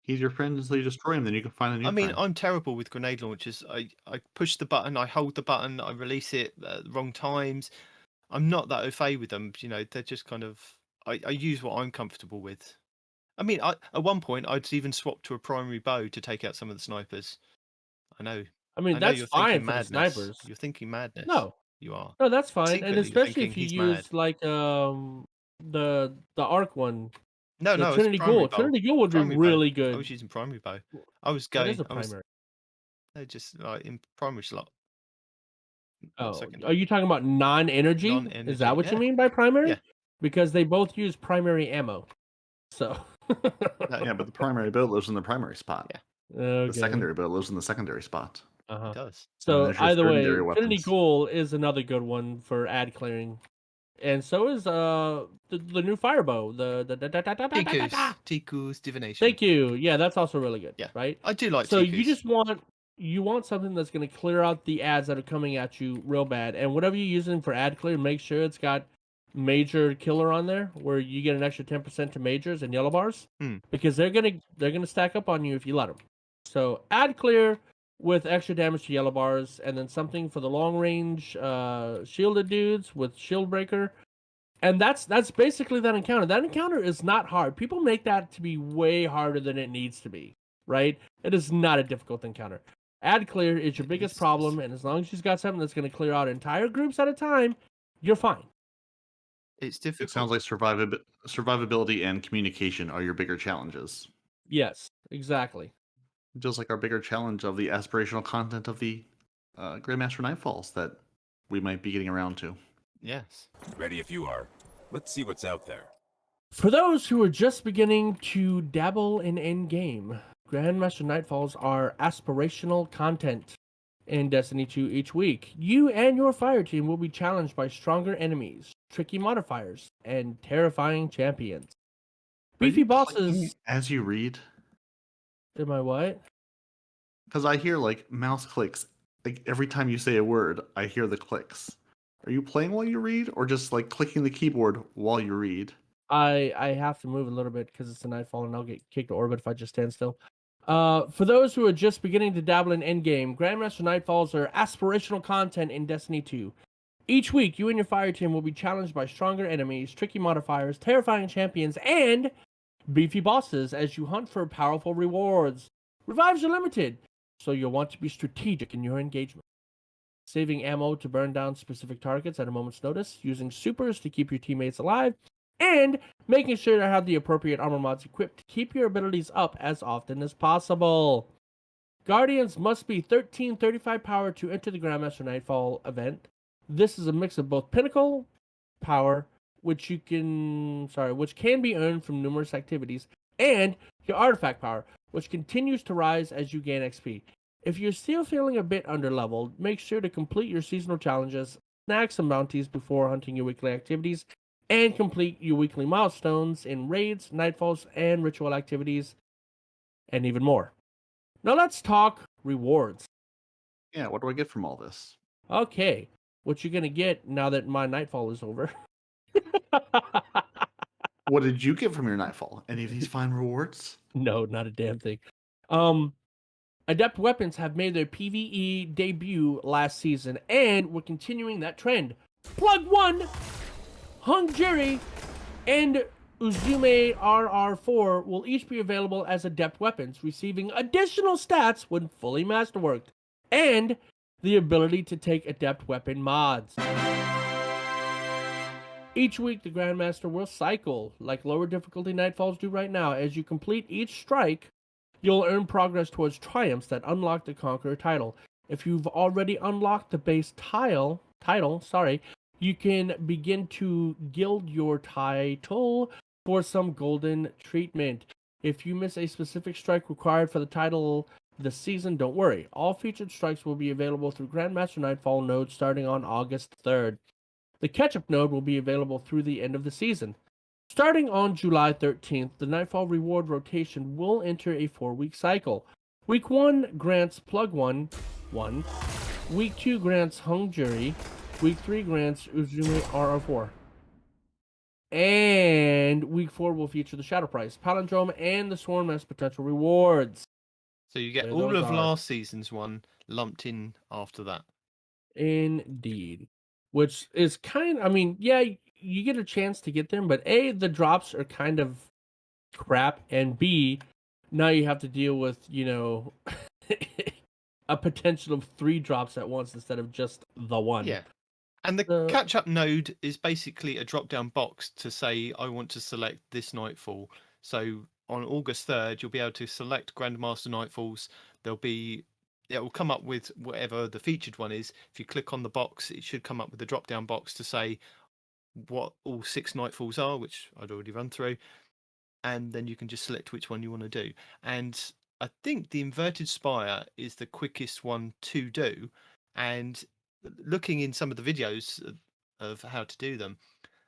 he's your friend until you destroy him, then you can find a new I mean, friend. I'm terrible with grenade launchers. I push the button, I hold the button, I release it at the wrong times. I'm not that au fait with them. They're just kind of. I use what I'm comfortable with. I mean, at one point, I'd even swap to a primary bow to take out some of the snipers. I know. I mean, I know that's you're fine thinking for the madness. snipers. You're thinking madness. No, You are. no, that's fine. And Secretly, you're especially thinking if you he's use mad. like the Arc one, No, the it's Trinity primary Ghoul. bow. Trinity Ghoul would be Primary bow. really I good. was using primary bow. I was That going. is a primary. No, just like in primary slot. Oh, secondary. are you talking about non-energy? Non-energy, Is that what you yeah. mean by primary? Yeah. Because they both use primary ammo. So. Yeah, but the primary bow lives in the primary spot. Yeah. The secondary bow lives in the secondary spot. Uh-huh. It does. So there's your either way, secondary Trinity weapons. Ghoul is another good one for ad clearing, and so is the new Firebow. Tiku's divination. Thank you. Yeah, that's also really good. Yeah. Right. I do like So Tiku's. you just want something that's going to clear out the ads that are coming at you real bad, and whatever you're using for ad clear, make sure it's got major killer on there, where you get an extra 10% to majors and yellow bars, because they're gonna stack up on you if you let them. So ad clear with extra damage to yellow bars, and then something for the long range shielded dudes with shield breaker. And that's basically that encounter. That encounter is not hard. People make that to be way harder than it needs to be, right? It is not a difficult encounter. Ad clear is your biggest problem, and as long as you've got something that's going to clear out entire groups at a time, you're fine. It's difficult. It sounds like survivability and communication are your bigger challenges. Yes, exactly. Just like our bigger challenge of the aspirational content of the Grandmaster Nightfalls that we might be getting around to. Yes. Ready if you are. Let's see what's out there. For those who are just beginning to dabble in endgame, Grandmaster Nightfalls are aspirational content in Destiny 2 each week. You and your fire team will be challenged by stronger enemies, tricky modifiers, and terrifying champions. Beefy bosses. As you read? Am I what? Because I hear like mouse clicks. Like every time you say a word, I hear the clicks. Are you playing while you read, or just like clicking the keyboard while you read? I have to move a little bit because it's a Nightfall and I'll get kicked to orbit if I just stand still. For those who are just beginning to dabble in endgame, Grandmaster Nightfalls are aspirational content in Destiny 2. Each week, you and your fire team will be challenged by stronger enemies, tricky modifiers, terrifying champions, and beefy bosses as you hunt for powerful rewards. Revives are limited, so you'll want to be strategic in your engagement. Saving ammo to burn down specific targets at a moment's notice, using supers to keep your teammates alive, and making sure to have the appropriate armor mods equipped to keep your abilities up as often as possible. Guardians must be 1335 power to enter the Grandmaster Nightfall event. This is a mix of both pinnacle power, which can be earned from numerous activities, and your artifact power, which continues to rise as you gain XP. If you're still feeling a bit underleveled, make sure to complete your seasonal challenges, snag some bounties before hunting your weekly activities, and complete your weekly milestones in raids, nightfalls, and ritual activities, and even more. Now let's talk rewards. Yeah, what do I get from all this? Okay, what you're gonna get now that my nightfall is over. What did you get from your Nightfall? Any of these fine rewards? No, not a damn thing. Adept weapons have made their PvE debut last season, and we're continuing that trend. Plug 1! Hungiri and Uzume RR4 will each be available as adept weapons, receiving additional stats when fully masterworked, and the ability to take adept weapon mods. Each week, the Grandmaster will cycle, like lower difficulty Nightfalls do right now. As you complete each strike, you'll earn progress towards triumphs that unlock the Conqueror title. If you've already unlocked the base title, you can begin to gild your title for some golden treatment. If you miss a specific strike required for the title this season, don't worry. All featured strikes will be available through Grandmaster Nightfall node starting on August 3rd. The catch-up node will be available through the end of the season. Starting on July 13th, the Nightfall reward rotation will enter a 4-week cycle. Week 1 grants Plug 1, 1. Week 2 grants Hung Jury. Week 3 grants Uzume RR4. And Week 4 will feature the Shadow Price, Palindrome, and the Swarm as potential rewards. So you get There all those of are. last season's one lumped in after that. Indeed. Which is kind of, I mean, yeah, you get a chance to get them, but A, the drops are kind of crap, and B, now you have to deal with, a potential of 3 drops at once instead of just the one. Yeah. And the catch-up node is basically a drop-down box to say, I want to select this Nightfall. So on August 3rd, you'll be able to select Grandmaster Nightfalls. It will come up with whatever the featured one is. If you click on the box, it should come up with a drop-down box to say what all 6 Nightfalls are, which I'd already run through. And then you can just select which one you want to do. And I think the Inverted Spire is the quickest one to do. And looking in some of the videos of how to do them,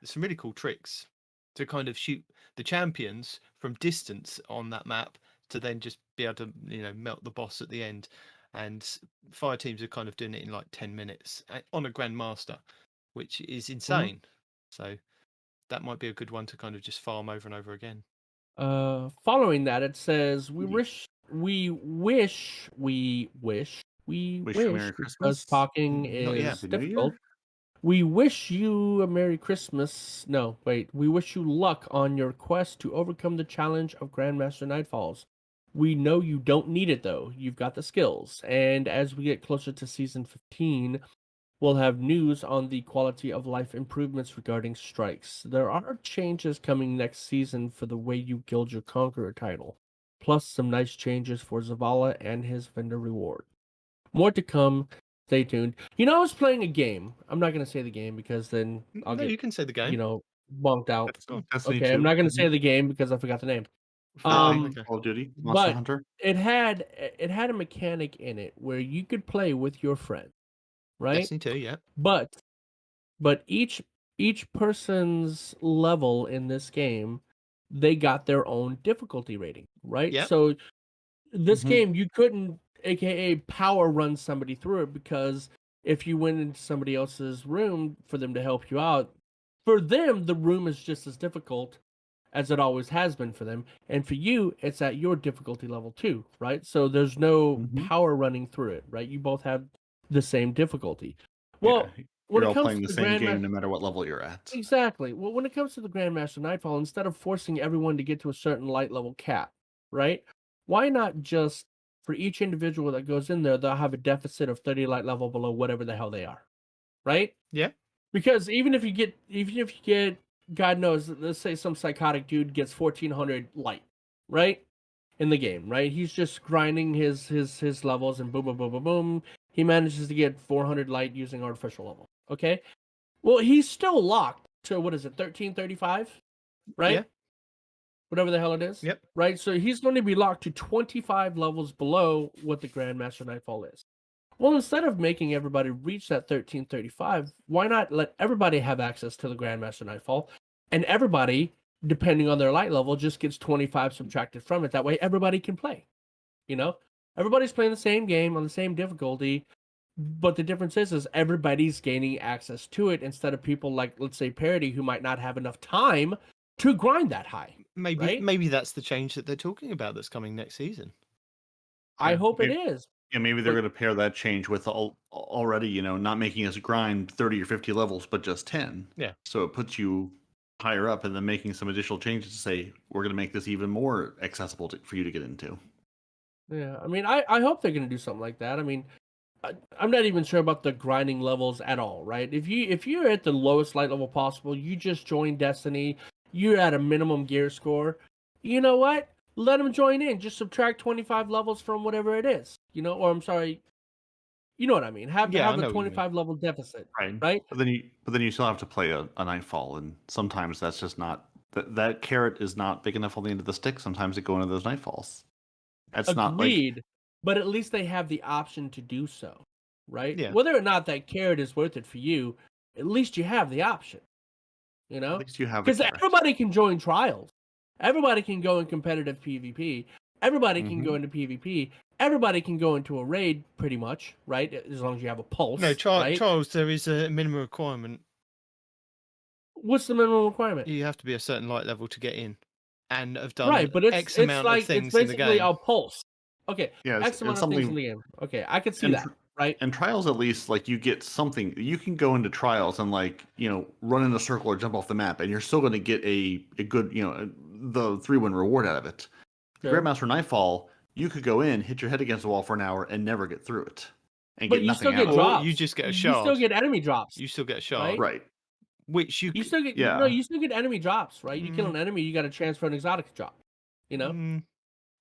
there's some really cool tricks to kind of shoot the champions from distance on that map to then just be able to, melt the boss at the end. And fire teams are kind of doing it in like 10 minutes on a Grandmaster, which is insane. So that might be a good one to kind of just farm over and over again. Following that, it says, we wish, Merry Christmas. because talking Not yet, is Happy New Year. difficult. We wish you a Merry Christmas. No, wait. We wish you luck on your quest to overcome the challenge of Grandmaster Nightfalls. We know you don't need it, though. You've got the skills. And as we get closer to Season 15, we'll have news on the quality of life improvements regarding strikes. There are changes coming next season for the way you guild your Conqueror title, plus some nice changes for Zavala and his vendor reward. More to come. Stay tuned. I was playing a game. I'm not going to say the game because then I'll you can say the game. bonked out. Destiny Okay, 2. I'm not going to say the game because I forgot the name. Call okay. of Duty, Monster But Hunter. it had a mechanic in it where you could play with your friend, right? Destiny 2, yeah. But each person's level in this game, they got their own difficulty rating, right? Yep. So this Mhm. game, you couldn't aka power run somebody through it, because if you went into somebody else's room for them to help you out, for them the room is just as difficult as it always has been for them, and for you it's at your difficulty level too, right? So there's no Mhm. power running through it, right? You both have the same difficulty. Well, Yeah, when you're it all comes playing to the the same game Grandmaster, no matter what level you're at. exactly. Well, when it comes to the Grandmaster Nightfall, instead of forcing everyone to get to a certain light level cap, right? Why not just, for each individual that goes in there, they'll have a deficit of 30 light level below whatever the hell they are, right? Yeah. Because even if you get, God knows, let's say some psychotic dude gets 1400 light, right? In the game, right? He's just grinding his levels, and boom, boom, boom, boom, boom. He manages to get 400 light using artificial level. Okay? Well, he's still locked to, 1335? Right? Yeah. Whatever the hell it is. Yep. Right? So he's going to be locked to 25 levels below what the Grandmaster Nightfall is. Well, instead of making everybody reach that 1335, why not let everybody have access to the Grandmaster Nightfall, and everybody, depending on their light level, just gets 25 subtracted from it. That way everybody can play. Everybody's playing the same game on the same difficulty, but the difference is everybody's gaining access to it, instead of people like, let's say, Peroty, who might not have enough time to grind that high. Maybe that's the change that they're talking about that's coming next season. I hope it maybe- is. Yeah, maybe they're going to pair that change with already, not making us grind 30 or 50 levels, but just 10. Yeah. So it puts you higher up, and then making some additional changes to say, we're going to make this even more accessible for you to get into. Yeah, I mean, I hope they're going to do something like that. I mean, I'm not even sure about the grinding levels at all, right? If you're at the lowest light level possible, you just joined Destiny, you're at a minimum gear score, you know what? Let them join in. Just subtract 25 levels from whatever it is, or I'm sorry, you know what I mean? Have Yeah, I a know what you mean. 25 level deficit, Right. right? But then you still have to play a Nightfall, and sometimes that's just not that carrot is not big enough on the end of the stick. Sometimes it go into those Nightfalls. That's not like Agreed. but at least they have the option to do so, right? Yeah. Whether or not that carrot is worth it for you, at least you have the option, you At know? least you have a Because carrot. everybody can join trials. Everybody can go in competitive PvP. Everybody can go into PvP. Everybody can go into a raid, pretty much, right? As long as you have a pulse. No, right? trials, there is a minimum requirement. What's the minimum requirement? You have to be a certain light level to get in, and have done Right, but X amount like of things it's in the basically game. a pulse. Okay, Yeah, X amount of things in the game. Okay, I could see and that, right? And trials, at least, like, you get something. You can go into trials and, like, run in a circle or jump off the map, and you're still going to get a good, the 3-win reward out of it. Sure. Grandmaster Nightfall, you could go in, hit your head against the wall for an hour, and never get through it, and But get you nothing still out get of drops. You just get a You shard. still get enemy drops. You still get a shard, Right? it. Right. which You still get Yeah. no. You still get enemy drops, right? You kill an enemy, you got to transfer an exotic drop. You know. Mm,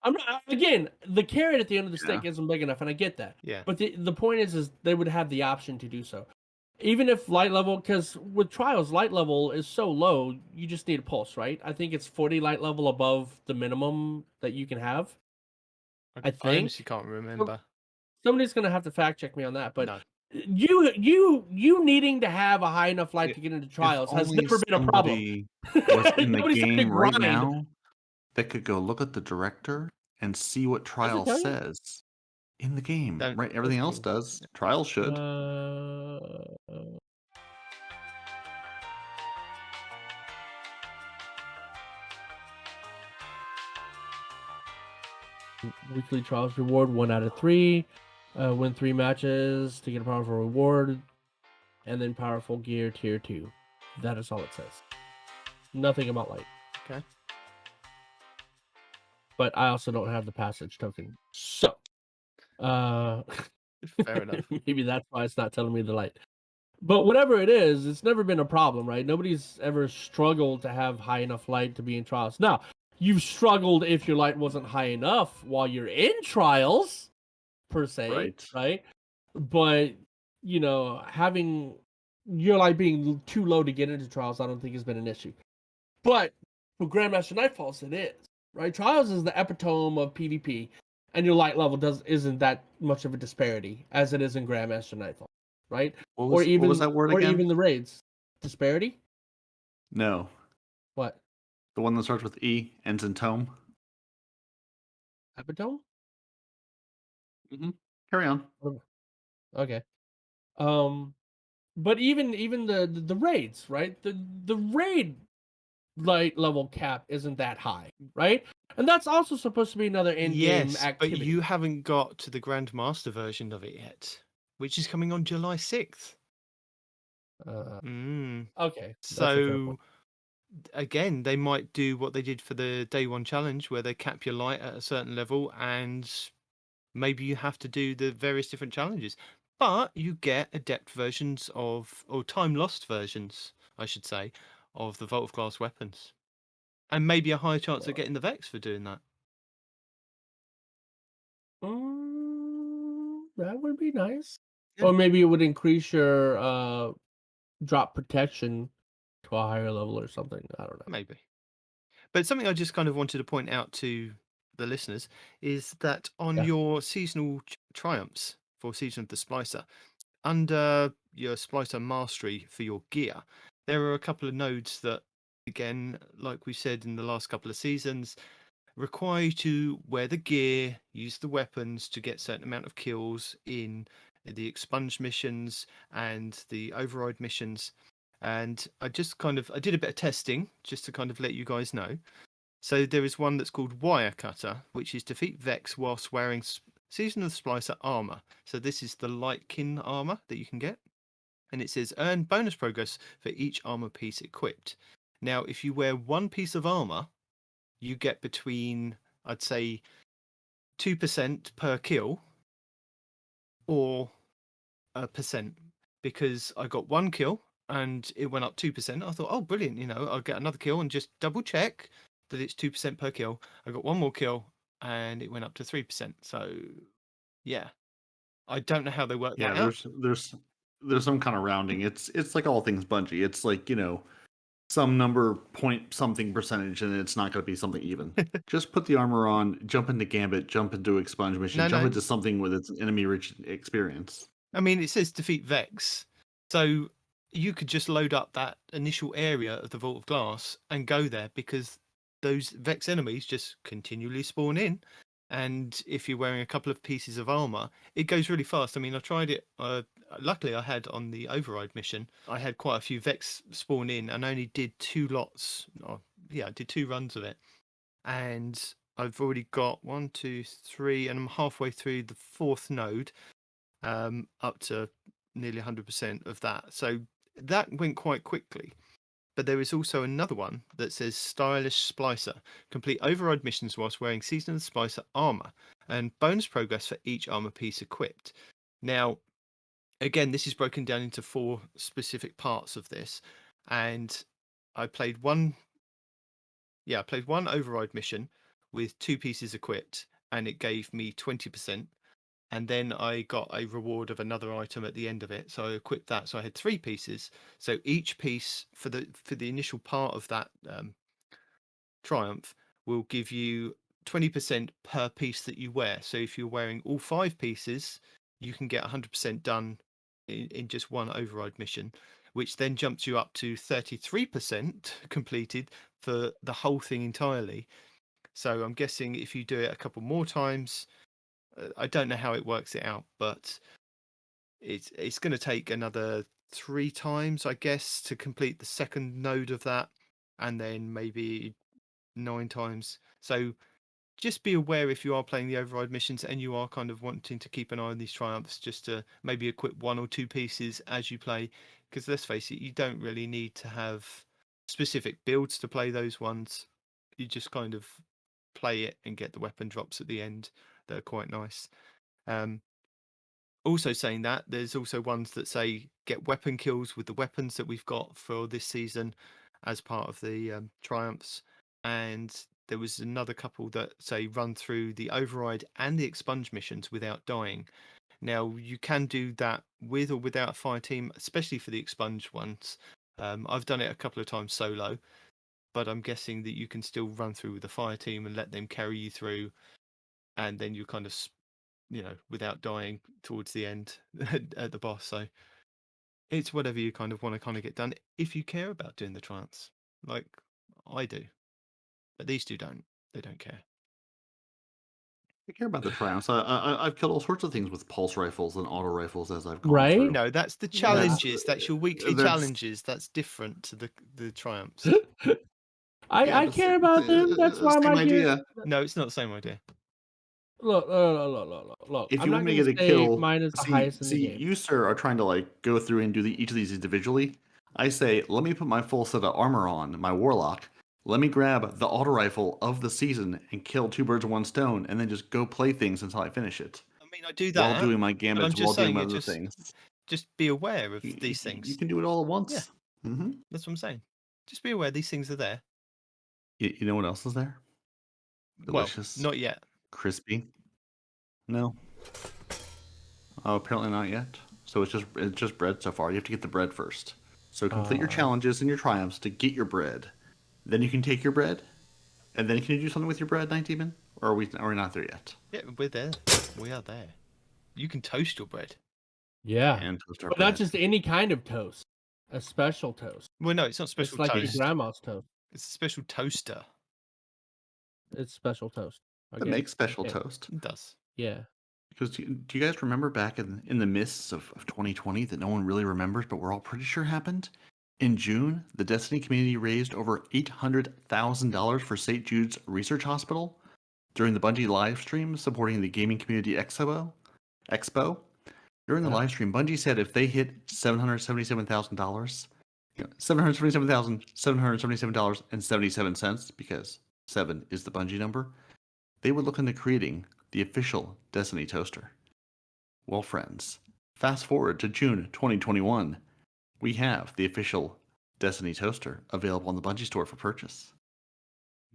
I'm not, again, the carrot at the end of the stick Yeah. isn't big enough, and I get that. yeah. But the point is they would have the option to do so, even if light level. Because with trials, light level is so low, you just need a pulse, right? I think it's 40 light level above the minimum that you can have. I I think honestly can't remember. somebody's gonna have to fact check me on that. But No. you needing to have a high enough light If- to get into If trials has only never been a problem. somebody was in the Nobody's trying to game right grind. now that could go look at the director and see what trial tell you? says in the game. Don't- Right? Everything else cool. does. Trials should. Weekly trials reward 1 out of 3. Win 3 matches to get a powerful reward, and then powerful gear tier 2. That is all it says. Nothing about light. Okay. But I also don't have the passage token, so Fair enough. maybe that's why it's not telling me the light. But whatever it is, it's never been a problem, right? Nobody's ever struggled to have high enough light to be in trials. Now, you've struggled if your light wasn't high enough while you're in trials, per se, right? But, having your light being too low to get into trials, I don't think has been an issue. But for Grandmaster Nightfalls, it is, right? Trials is the epitome of PvP, and your light level isn't that much of a disparity as it is in Grandmaster Nightfall, right? What was that word again? Or even the raids. Disparity? No. What? The one that starts with E, ends in tome. Epitome? Carry on. Okay. But even the raids, right? The raid light level cap isn't that high, right? And that's also supposed to be another in-game Yes, activity. but you haven't got to the Grandmaster version of it yet, which is coming on July 6th. Okay. That's a fair So, point. again, they might do what they did for the Day 1 challenge, where they cap your light at a certain level, and maybe you have to do the various different challenges. But you get adept versions or time lost versions, I should say, of the Vault of Glass weapons. And maybe a higher chance of getting the Vex for doing that. That would be nice. Yeah. Or maybe it would increase your drop protection to a higher level or something. I don't know. Maybe. But something I just kind of wanted to point out to the listeners is that on your seasonal triumphs for Season of the Splicer, under your Splicer Mastery for your gear, there are a couple of nodes that, again, like we said in the last couple of seasons, require you to wear the gear, use the weapons to get certain amount of kills in the expunge missions and the override missions. And I did a bit of testing just to kind of let you guys know. So there is one that's called Wire Cutter, which is defeat Vex whilst wearing Season of the Splicer armor. So this is the Lightkin armor that you can get. And it says earn bonus progress for each armor piece equipped. Now, if you wear one piece of armor, you get between, I'd say, 2% per kill or a percent. Because I got one kill and it went up 2%. I thought, oh, brilliant, I'll get another kill and just double check that it's 2% per kill. I got one more kill and it went up to 3%. So, yeah, I don't know how they work that out. There's some kind of rounding. It's like all things Bungie. It's like, some number point something percentage, and it's not going to be something even. Just put the armor on, jump into Gambit, jump into Expunge Mission, jump into something with its enemy-rich experience. I mean, it says defeat Vex, so you could just load up that initial area of the Vault of Glass and go there, because those Vex enemies just continually spawn in. And if you're wearing a couple of pieces of armor, it goes really fast. I mean, I tried it. Luckily, I had on the override mission, I had quite a few Vex spawn in, and only did 2 lots. I did 2 runs of it, and I've already got 1, 2, 3, and I'm halfway through the 4th node, up to nearly 100% of that. So that went quite quickly. But there is also another one that says Stylish Splicer. Complete override missions whilst wearing Season of the Splicer armor, and bonus progress for each armor piece equipped. Now, again, this is broken down into 4 specific parts of this, and I played one override mission with 2 pieces equipped, and it gave me 20%. And then I got a reward of another item at the end of it, so I equipped that. So I had 3 pieces. So each piece for the initial part of that triumph will give you 20% per piece that you wear. So if you're wearing all 5 pieces, you can get 100% done in just one override mission, which then jumps you up to 33% completed for the whole thing entirely. So I'm guessing if you do it a couple more times, I don't know how it works it out, but it's going to take another 3 times, I guess, to complete the second node of that, and then maybe 9 times. So just be aware if you are playing the override missions and you are kind of wanting to keep an eye on these triumphs, just to maybe equip 1 or 2 pieces as you play, because let's face it, you don't really need to have specific builds to play those ones. You just kind of play it and get the weapon drops at the end. They're quite nice. Also saying that, there's also ones that say get weapon kills with the weapons that we've got for this season as part of the triumphs. And there was another couple that say run through the override and the expunge missions without dying. Now, you can do that with or without a fire team, especially for the expunge ones. I've done it a couple of times solo, but I'm guessing that you can still run through with a fire team and let them carry you through, and then you kind of, without dying towards the end at the boss. So it's whatever you kind of want to kind of get done if you care about doing the triumphs, like I do. But these two don't. They don't care. I care about the triumphs. I've killed all sorts of things with pulse rifles and auto rifles as I've gone Right? through. No, that's the challenges. That's your weekly challenges. That's different to the triumphs. I care about them. That's why same I'm idea. here. No, it's not the same idea. Look. If I'm you not want me going to to get a say kill, mine is the highest in the game. you, sir, are trying to like go through and do each of these individually. I say, let me put my full set of armor on, my warlock. Let me grab the auto rifle of the season and kill 2 birds with 1 stone, and then just go play things until I finish it. I mean, I do that while doing my but gambits, I'm while just doing saying my it. other things. Just be aware of these things. You can do it all at once. Yeah. Mm-hmm. That's what I'm saying. Just be aware these things are there. You know what else is there? Delicious. Well, not yet. Crispy. No. Oh, apparently not yet. So it's just bread so far. You have to get the bread first. So complete your challenges and your triumphs to get your bread. Then you can take your bread, and then can you do something with your bread, Nitedemon? Or are we not there yet? Yeah, we're there. We are there. You can toast your bread. Yeah, And toast our but bread. not just any kind of toast. A special toast. Well, no, it's not special It's like toast. your grandma's toast. It's a special toaster. It's special toast. It makes special toast. It does. Yeah. Because do you guys remember back in the mists of 2020 that no one really remembers, but we're all pretty sure happened? In June, the Destiny community raised over $800,000 for St. Jude's Research Hospital during the Bungie live stream supporting the Gaming Community Expo. During the live stream, Bungie said if they hit $777,000, $777.77, because 7 is the Bungie number, they would look into creating the official Destiny toaster. Well, friends, fast forward to June 2021. We have the official Destiny toaster available on the Bungie store for purchase.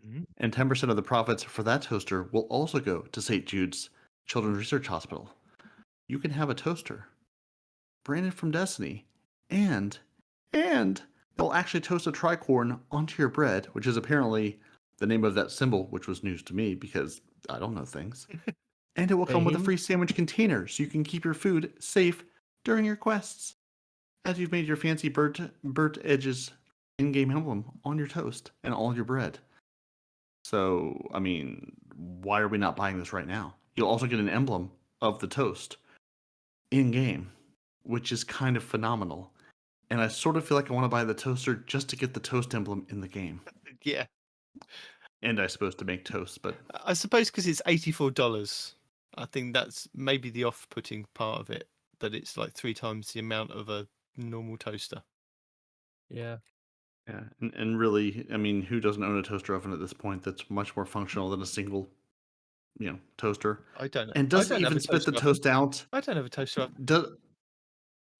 Mm-hmm. And 10% of the profits for that toaster will also go to St. Jude's Children's Research Hospital. You can have a toaster branded from Destiny and they'll actually toast a tricorn onto your bread, which is apparently the name of that symbol, which was news to me because I don't know things. And it will come with a Fahim? free sandwich container so you can keep your food safe during your quests. As you've made your fancy burnt edges in-game emblem on your toast and all your bread. So, I mean, why are we not buying this right now? You'll also get an emblem of the toast in-game, which is kind of phenomenal. And I sort of feel like I want to buy the toaster just to get the toast emblem in the game. Yeah. And I suppose to make toast, but I suppose because it's $84. I think that's maybe the off-putting part of it, that it's like 3 times the amount of a normal toaster. Yeah. yeah, and really, I mean, who doesn't own a toaster oven at this point that's much more functional than a single, toaster? I don't know. And doesn't even spit the toast out. I don't have a toaster oven. Those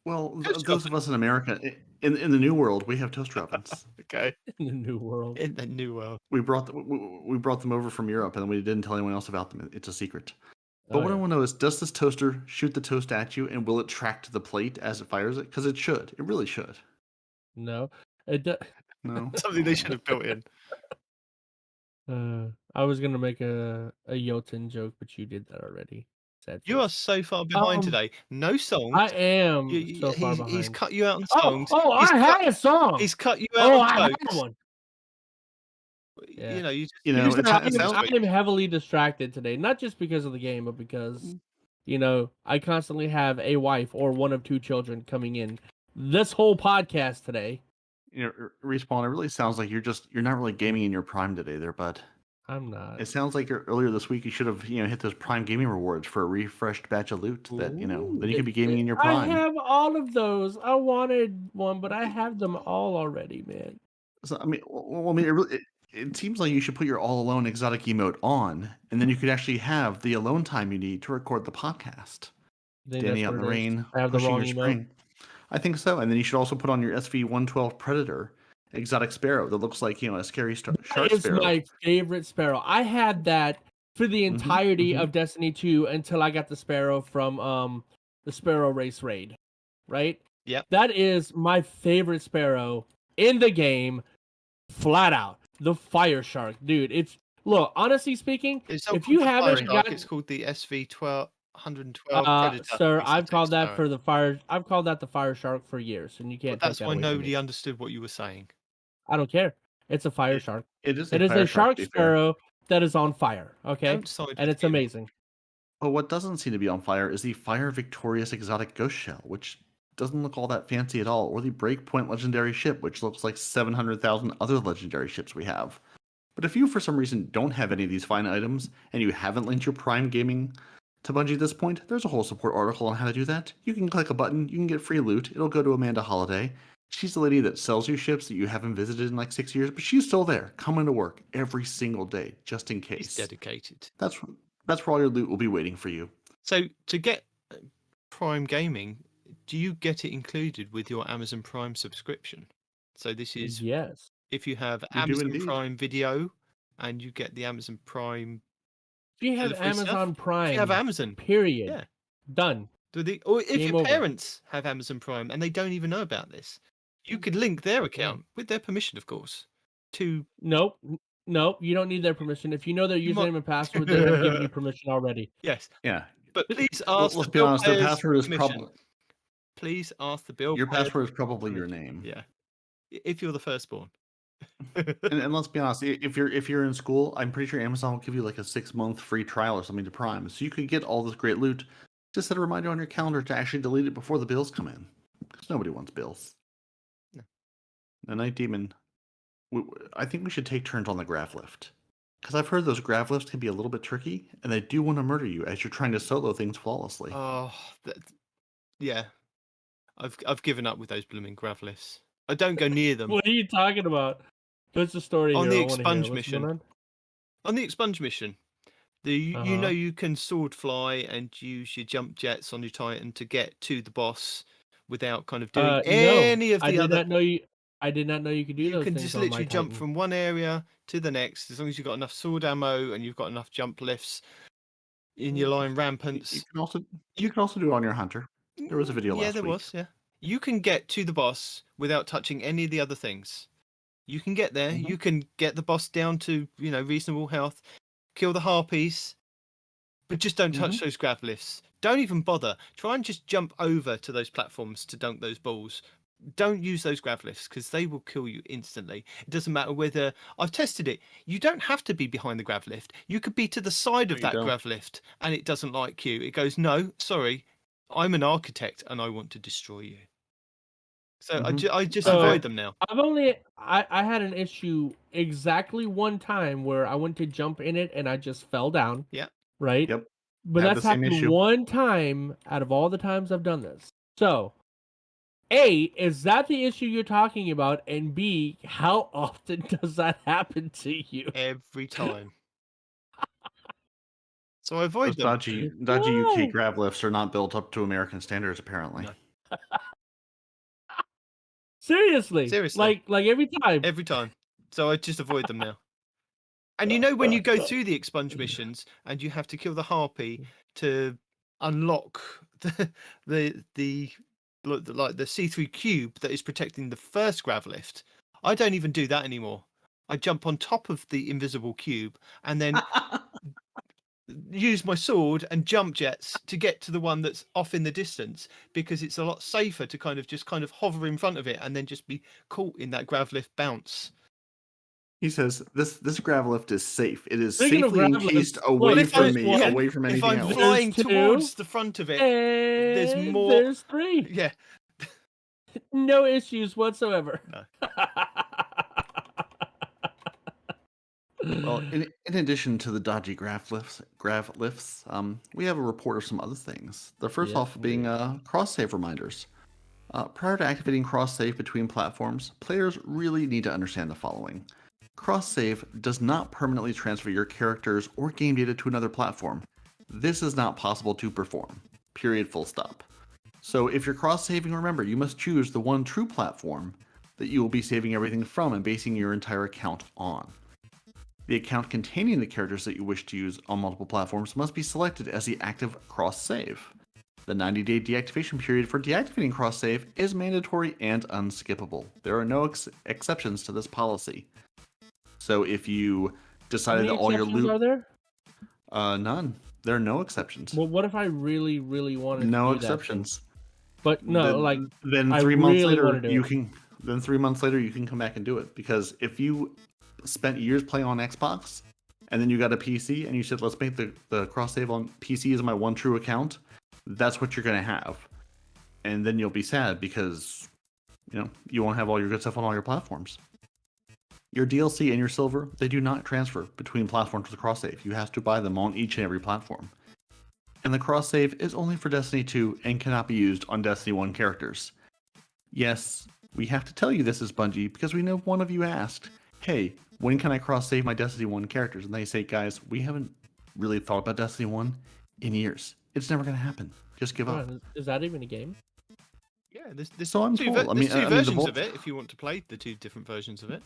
oven. of us in America, in the new world, we have toaster ovens. Okay. In the new world. In the new world. We brought them over from Europe, and we didn't tell anyone else about them. It's a secret. But Oh, what I yeah. want to know is, does this toaster shoot the toast at you, and will it track to the plate as it fires it? Because it should. It really should. No. It do- No. Something they should have built in. I was gonna make a Jotun joke, but you did that already. Sad You face. are so far behind Um, today. No songs. I am You- so far behind. he's cut you out on Oh, songs. oh, He's I cut- had a song. He's cut you out Oh, on I had jokes. one. Yeah. You know, you just You know, use it's- that it sounds- I am heavily distracted today, not just because of the game, but because I constantly have a wife or one of 2 children coming in. This whole podcast today, Respawn, it really sounds like you're not really gaming in your prime today there, bud. I'm not. It sounds like earlier this week you should have hit those prime gaming rewards for a refreshed batch of loot that then you could be gaming in your prime. I have all of those. I wanted one, but I have them all already, man. So, I mean, it seems like you should put your all alone exotic emote on, and then you could actually have the alone time you need to record the podcast. Think Danny that's out in what the it is. rain, I have the pushing wrong your emote. spring. I think so. And then you should also put on your SV-112 Predator exotic sparrow that looks like a scary shark It's sparrow. my favorite sparrow. I had that for the entirety mhm. of Destiny 2 until I got the sparrow from the Sparrow Race raid. Right? Yep. That is my favorite sparrow in the game, flat out. The fire shark, dude. Look, honestly speaking, It's not if called you the haven't Fire Shark, gotten it's called the SV-112 Predator. sir, I've exotic called that sparrow. for the fire. I've called that the fire shark for years, and you But can't. that's take that why away from nobody me. understood what you were saying. I don't care. It's a fire shark. It is It is a shark to be fair. sparrow that is on fire. Okay, Don't side and with it's him. amazing. But what doesn't seem to be on fire is the Fire Victorious exotic ghost shell, which doesn't look all that fancy at all, or the Breakpoint legendary ship, which looks like 700,000 other legendary ships we have. But if you, for some reason, don't have any of these fine items, and you haven't linked your Prime Gaming to Bungie at this point, there's a whole support article on how to do that. You can click a button, you can get free loot, it'll go to Amanda Holiday. She's the lady that sells you ships that you haven't visited in like 6 years, but she's still there, coming to work every single day, just in case. He's dedicated. That's where all your loot will be waiting for you. So to get Prime Gaming, do you get it included with your Amazon Prime subscription? So this is Yes. if you have You do Amazon indeed. Prime Video and you get the Amazon Prime. If you have the free stuff, Amazon Prime, If you have Amazon, period. yeah. Done. Or if Game your over. parents have Amazon Prime and they don't even know about this, you could link their account with their permission, of course, to Nope. Nope. You don't need their permission. If you know their You might- username and password, they have given you permission already. yes. Yeah. But please Well, ask. let's the be bill honest, the payer's password is permission. probably Please ask the bill. your payer's password is probably your permission. name. Yeah. If you're the firstborn. And let's be honest, if you're in school, I'm pretty sure Amazon will give you like a 6-month free trial or something to Prime, so you could get all this great loot. Just set a reminder on your calendar to actually delete it before the bills come in, because nobody wants bills. No. The Nitedemon, I think we should take turns on the grav lift, because I've heard those grav lifts can be a little bit tricky, and they do want to murder you as you're trying to solo things flawlessly. Oh, yeah. I've given up with those blooming grav lifts. I don't go near them. What are you talking about? What's the story On here? the I wanna hear. expunge What's mission. going on? On the expunge mission, you Uh-huh. know you can sword fly and use your jump jets on your Titan to get to the boss without kind of doing No, any of I the did other. not know you. I did not know you could do You those can things just on my literally jump Titan. from one area to the next as long as you've got enough sword ammo and you've got enough jump lifts in your line You rampants. can also do it on your hunter. There was a video Yeah, last there week. was. Yeah, you can get to the boss without touching any of the other things. You can get there. You can get the boss down to, reasonable health, kill the harpies, but just don't touch those grav lifts. Don't even bother. Try and just jump over to those platforms to dunk those balls. Don't use those grav lifts because they will kill you instantly. It doesn't matter whether I've tested it. You don't have to be behind the grav lift. You could be to the side of that grav lift and it doesn't like you. It goes, no, sorry, I'm an architect and I want to destroy you. So I just avoid them now. I had an issue exactly one time where I went to jump in it and I just fell down. Yeah. Right? Yep. But Had that's the same happened issue. one time out of all the times I've done this. So, A, is that the issue you're talking about? And B, how often does that happen to you? Every time. So I avoid Those them. dodgy Why? UK grab lifts are not built up to American standards, apparently. No. Seriously. Seriously. Like every time. Every time. So I just avoid them now. And when you go through the expunge missions and you have to kill the harpy to unlock the C3 cube that is protecting the first grav lift, I don't even do that anymore. I jump on top of the invisible cube and then use my sword and jump jets to get to the one that's off in the distance, because it's a lot safer to kind of hover in front of it and then just be caught in that grav lift bounce. He says this grav lift is safe. It is Speaking of safely grav encased lifts, away look, from there's me, one. away from If anything I'm else. flying There's two. towards the front of it, there's And more. there's 3. Yeah. No issues whatsoever. No. Well, in addition to the dodgy grav lifts, we have a report of some other things. The first Yes, off being cross-save reminders. Prior to activating cross-save between platforms, players really need to understand the following. Cross-save does not permanently transfer your characters or game data to another platform. This is not possible to perform. Period, full stop. So if you're cross-saving, remember, you must choose the one true platform that you will be saving everything from and basing your entire account on. The account containing the characters that you wish to use on multiple platforms must be selected as the active cross-save. The 90-day deactivation period for deactivating cross-save is mandatory and unskippable. There are no exceptions to this policy. So if you decided that all your loot... Are there? None. There are no exceptions. Well, what if I really, really wanted No to do exceptions. That but no, then I 3 months really later wanna do you it. can. Then 3 months later you can come back and do it, because if you spent years playing on Xbox and then you got a PC and you said, let's make the cross save on PC as my one true account, that's what you're gonna have, and then you'll be sad because you won't have all your good stuff on all your platforms. Your DLC and your silver, they do not transfer between platforms with cross save. You have to buy them on each and every platform. And the cross save is only for Destiny 2 and cannot be used on Destiny 1 characters. Yes, we have to tell you this is Bungie because we know one of you asked, hey, when can I cross save my Destiny 1 characters? And they say, guys, we haven't really thought about Destiny 1 in years. It's never going to happen. Just give up. Is that even a game? Yeah, there's So I'm two, told. there's two versions Vault... of it if you want to play the two different versions of it.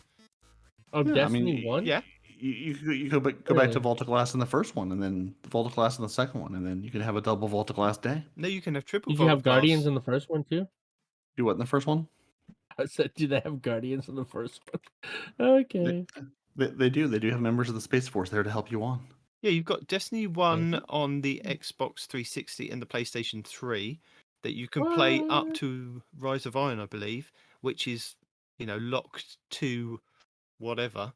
Oh, Yeah, Destiny 1? Yeah. You go back to Vault of Glass in the first one, and then Vault of Glass in the second one, and then you can have a double Vault of Glass day. No, you can have triple. Did you have Vault Guardians Glass. in the first one too? Do what in the first one? I said, do they have Guardians in the first one? Okay. They do. They do have members of the Space Force there to help you on. Yeah, you've got Destiny 1 on the Xbox 360 and the PlayStation 3 that you can play up to Rise of Iron, I believe, which is, locked to whatever.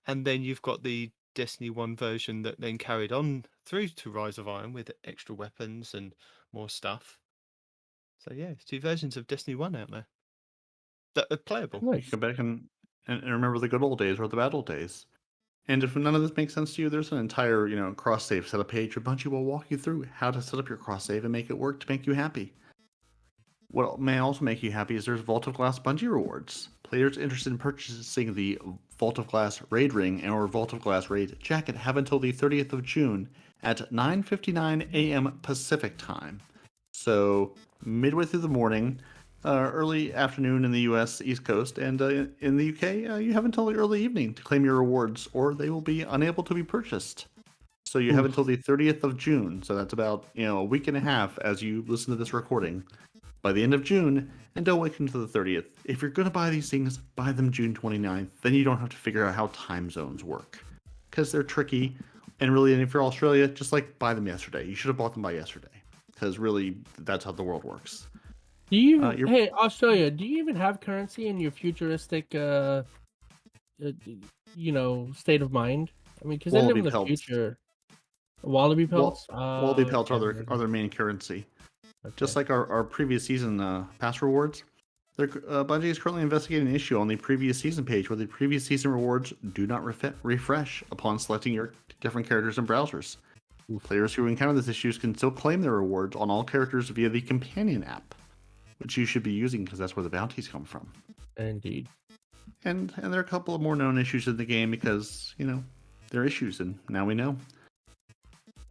And then you've got the Destiny 1 version that then carried on through to Rise of Iron with extra weapons and more stuff. So yeah, it's two versions of Destiny 1 out there that are playable. You can go back and remember the good old days or the bad old days. And if none of this makes sense to you, there's an entire, cross save setup page where Bungie will walk you through how to set up your cross save and make it work to make you happy. What may also make you happy is there's Vault of Glass Bungie rewards. Players interested in purchasing the Vault of Glass Raid Ring or Vault of Glass Raid Jacket have until the 30th of June at 9:59 a.m. Pacific time. So midway through the morning, early afternoon in the U.S. East Coast, and in the U.K., you have until the early evening to claim your rewards, or they will be unable to be purchased. So you have until the 30th of June. So that's about a week and a half as you listen to this recording. by the end of June, and don't wait until the 30th. If you're going to buy these things, buy them June 29th. Then you don't have to figure out how time zones work, because they're tricky. And really, and if you're Australia, just like buy them yesterday. You should have bought them by yesterday, because really, that's how the world works. Do you? Hey, Australia, do you even have currency in your futuristic, state of mind? I mean, because they live in the future. Wallaby pelts. Wallaby pelts are their main currency. Okay. Just like our previous season pass rewards, Bungie is currently investigating an issue on the previous season page where the previous season rewards do not refresh upon selecting your different characters and browsers. Oof. Players who encounter these issues can still claim their rewards on all characters via the companion app, which you should be using because that's where the bounties come from. Indeed. And there are a couple of more known issues in the game because, they're issues, and now we know.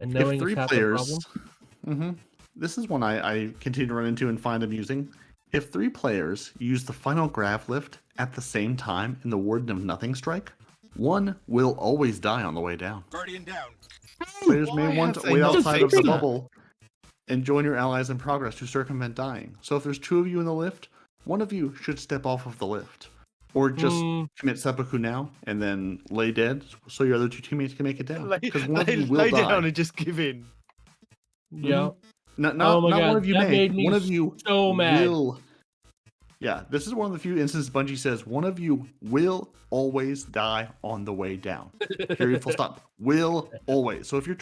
And knowing if 3 is half players, the problem. This is one I continue to run into and find amusing. If 3 players use the final grav lift at the same time in the Warden of Nothing strike, one will always die on the way down. Guardian down. Players may want to wait not outside of the fixed that? bubble and join your allies in progress to circumvent dying. So if there's 2 of you in the lift, one of you should step off of the lift. Or just commit seppuku now and then lay dead so your other 2 teammates can make it down. Because one of you will lay die. down and just give in. Yeah. Not Oh my not God, one of you that may. made me One of you so mad. will. Yeah, this is one of the few instances Bungie says one of you will always die on the way down. Period. Full stop. Will always. So if you're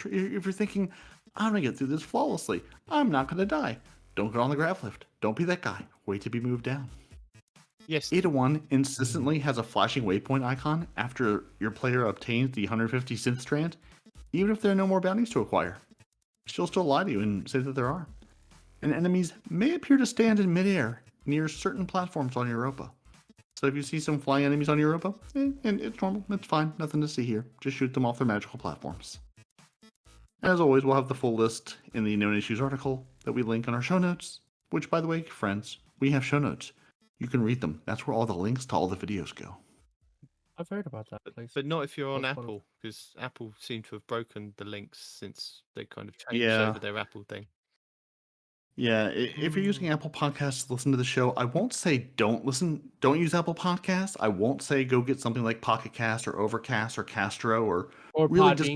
thinking, I'm gonna get through this flawlessly, I'm not gonna die. Don't get on the grav lift. Don't be that guy. Wait to be moved down. Yes. Ada1 insistently has a flashing waypoint icon after your player obtains the 150 synth strand, even if there are no more bounties to acquire. She'll still lie to you and say that there are. And enemies may appear to stand in midair near certain platforms on Europa. So if you see some flying enemies on Europa, and it's normal, it's fine, nothing to see here. Just shoot them off their magical platforms. And as always, we'll have the full list in the Known Issues article that we link on our show notes, which, by the way, friends, we have show notes. You can read them. That's where all the links to all the videos go. I've heard about that place. But not if you're on That's one of- Apple, because Apple seem to have broken the links since they kind of changed Yeah. over their Apple thing. Yeah, if you're using Apple Podcasts to listen to the show, I won't say don't use Apple Podcasts. I won't say go get something like Pocket Cast or Overcast or Castro or really just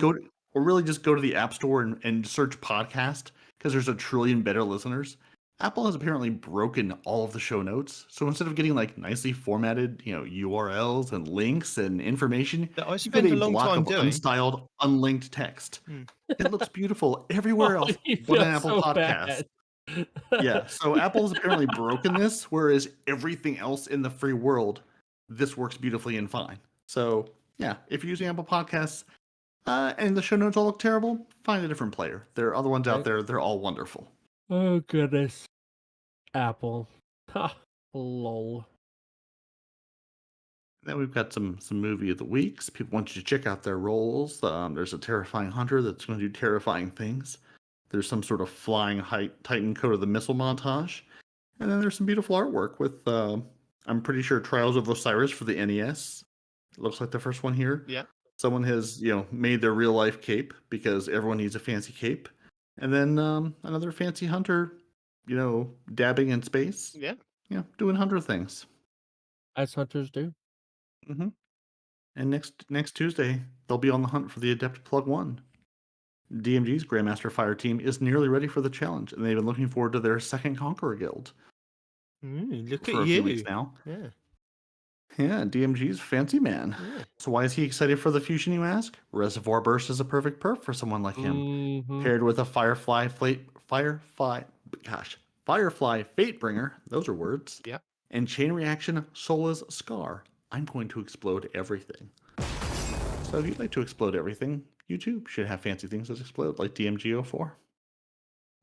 go to the App Store and search podcast because there's a trillion better listeners. Apple has apparently broken all of the show notes. So instead of getting like nicely formatted, URLs and links and information, That I you get spend a long block time of doing. unstyled, unlinked text. It looks beautiful everywhere else You but feel an Apple so Podcast. bad. Yeah, so Apple's apparently broken this, whereas everything else in the free world, this works beautifully and fine. So yeah, if you're using Apple Podcasts and the show notes all look terrible, find a different player. There are other ones out there. They're all wonderful. Oh goodness. Apple. Ha. Lol. Then we've got some movie of the weeks. People want you to check out their roles. There's a terrifying hunter that's going to do terrifying things. There's some sort of flying Titan Code of the Missile montage. And then there's some beautiful artwork with, I'm pretty sure, Trials of Osiris for the NES. It looks like the first one here. Yeah. Someone has, made their real life cape because everyone needs a fancy cape. And then another fancy hunter, dabbing in space. Yeah. Doing hunter things. As hunters do. Mm-hmm. And next Tuesday, they'll be on the hunt for the Adept Plug 1. DMG's Grandmaster Fire team is nearly ready for the challenge, and they've been looking forward to their second Conqueror Guild. Look for at a you. few weeks now. Yeah. Yeah, DMG's fancy man. Yeah. So why is he excited for the fusion, you ask? Reservoir Burst is a perfect perk for someone like him. Mhm. Paired with a Firefly Fatebringer, those are words. Yeah. And Chain Reaction Sola's Scar. I'm going to explode everything. So if you'd like to explode everything, you too should have fancy things that explode, like DMG04.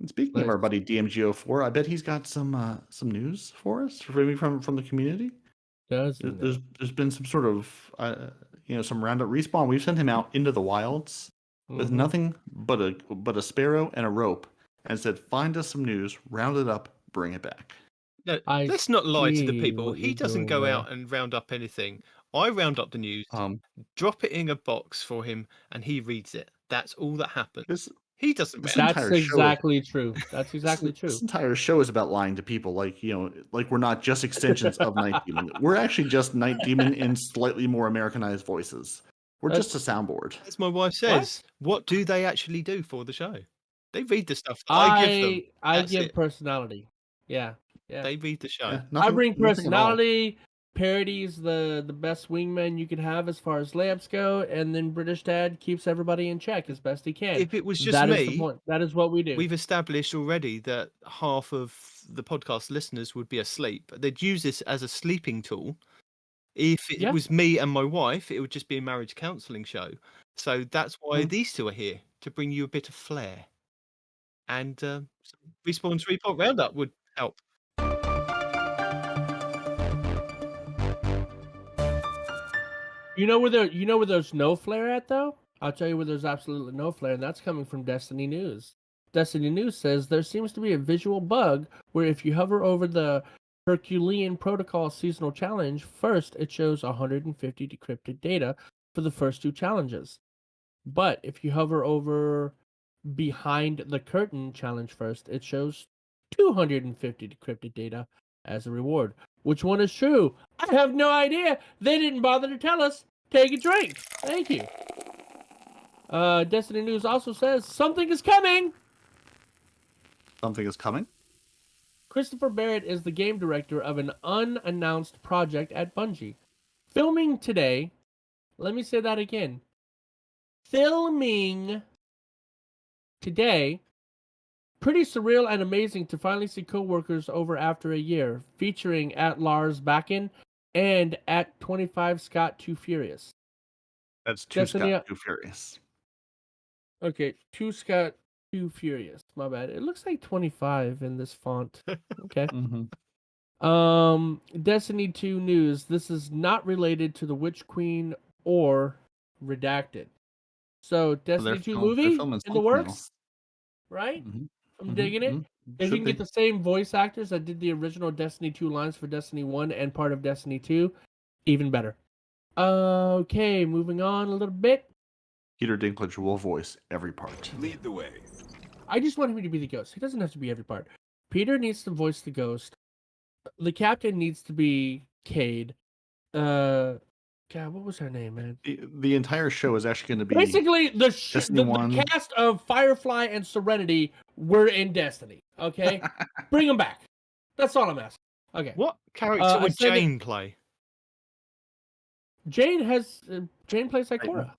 And speaking of our buddy DMG04, I bet he's got some news for us, maybe from the community. There's been some sort of some roundup respawn. We've sent him out into the wilds with nothing but a sparrow and a rope, and said, "Find us some news, round it up, bring it back." No, let's not lie to the see people. what He you're doesn't doing go there. out and round up anything. I round up the news, drop it in a box for him, and he reads it. That's all that happens. He doesn't This matter. That's entire show is- exactly true. That's exactly true. This entire show is about lying to people. Like, like we're not just extensions of Nitedemon. We're actually just Nitedemon in slightly more Americanized voices. We're just a soundboard. As my wife says, what do they actually do for the show? They read the stuff that I give them. I That's give it. personality. Yeah. They read the show. Yeah, I bring nothing at all. personality. Peroty's the best wingman you could have as far as layups go, and then British Dad keeps everybody in check as best he can. If it was just That is the me, point. That is what we do. we've established already that half of the podcast listeners would be asleep. They'd use this as a sleeping tool. If it Yeah. was me and my wife, it would just be a marriage counselling show. So that's why these two are here, to bring you a bit of flair. And some Respawn 3-Pot Roundup would help. You know where there's no flare at though? I'll tell you where there's absolutely no flare, and that's coming from Destiny News. Destiny News says there seems to be a visual bug where if you hover over the Herculean Protocol seasonal challenge, first it shows 150 decrypted data for the first 2 challenges. But if you hover over behind the curtain challenge first, it shows 250 decrypted data as a reward. Which one is true? I have no idea. They didn't bother to tell us. Take a drink. Thank you. Destiny News also says something is coming. Something is coming. Christopher Barrett is the game director of an unannounced project at Bungie. Filming today. Let me say that again. Filming today. Pretty surreal and amazing to finally see co-workers over after a year, featuring at Lars Bakken and at 25 Scott Too Furious. That's Two Destiny- Scott Too Furious. Okay, 2 Scott Too Furious. My bad. It looks like 25 in this font. Okay. Destiny 2 news. This is not related to the Witch Queen or Redacted. So Destiny 2 movie in the works, right? I'm digging it. If you can get the same voice actors that did the original Destiny 2 lines for Destiny 1 and part of Destiny 2, even better. Okay, moving on a little bit. Peter Dinklage will voice every part. Lead the way. I just want him to be the ghost. He doesn't have to be every part. Peter needs to voice the ghost. The captain needs to be Cade. God, what was her name, man? The entire show is actually going to be Basically, the Destiny 1. cast of Firefly and Serenity were in Destiny. Okay, bring them back. That's all I'm asking. Okay, What character would Ascendant- Jane play? Jane plays Ikora.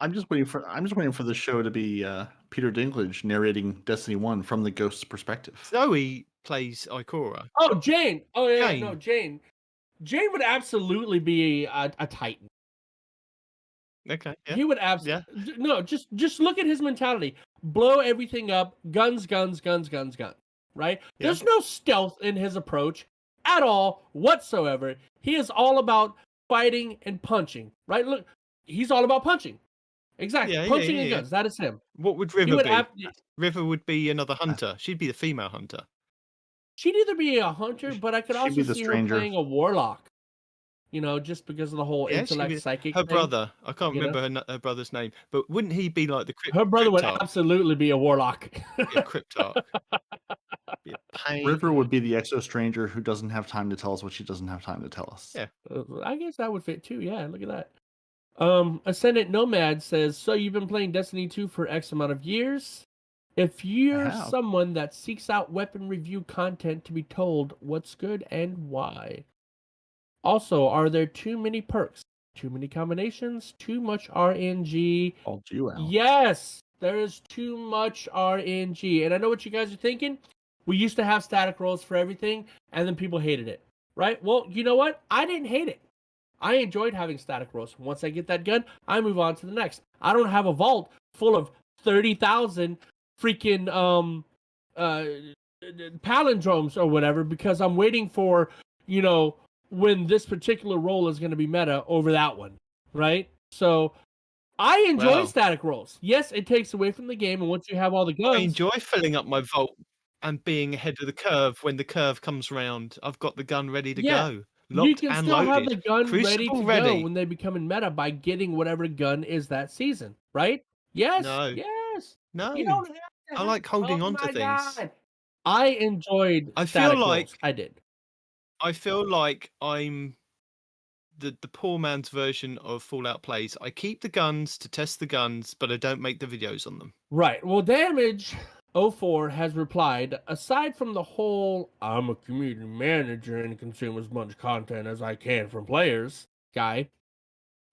I'm just waiting for the show to be Peter Dinklage narrating Destiny 1 from the ghost's perspective. Zoe plays Ikora. Oh, Jane. Oh yeah, Jane. no, Jane. Jane would absolutely be a Titan. Okay. Yeah. He would absolutely no. Just look at his mentality. Blow everything up. Guns. Right? Yeah. There's no stealth in his approach at all whatsoever. He is all about fighting and punching. Right? Look, he's all about punching. Exactly. Yeah, Punching yeah, and yeah. guns. That is him. What would He River would be? River would be another hunter. She'd be the female hunter. She'd either be a hunter, but I could She'd also be the see stranger. her playing a warlock. You know, just because of the whole Yeah, she'd intellect be- psychic. Her thing. brother. I can't you know? remember her brother's name, but wouldn't he be like the Her brother would Cryptarch? absolutely be a warlock. Be a Cryptarch. Be a pain. River would be the exo stranger who doesn't have time to tell us what she doesn't have time to tell us. Yeah. I guess that would fit too. Yeah, look at that. Ascendant Nomad says, so you've been playing Destiny 2 for X amount of years? If you're have. someone that seeks out weapon review content to be told what's good and why. Also, are there too many perks? Too many combinations? Too much RNG? Called you out. Yes, there is too much RNG. And I know what you guys are thinking. We used to have static rolls for everything, and then people hated it, right? Well, you know what? I didn't hate it. I enjoyed having static rolls. Once I get that gun, I move on to the next. I don't have a vault full of 30,000 freaking palindromes or whatever because I'm waiting for, you know, when this particular roll is going to be meta over that one, right? So I enjoy Wow. static rolls. Yes, it takes away from the game, and once you have all the I guns, enjoy filling up my vault and being ahead of the curve when the curve comes round. I've got the gun ready to Yeah. go. you Locked can and still have loaded. the gun ready Crucible to ready. go when they become in meta by getting whatever gun is that season, right? Yes, No. yes. this. No, You don't have to I have- like holding oh on to my things. God. I enjoyed I static feel rolls. like I did. I feel like I'm the poor man's version of Fallout Plays. I keep the guns to test the guns, but I don't make the videos on them. Right. Well, Damage04 has replied, aside from the whole I'm a community manager and consume as much content as I can from players guy,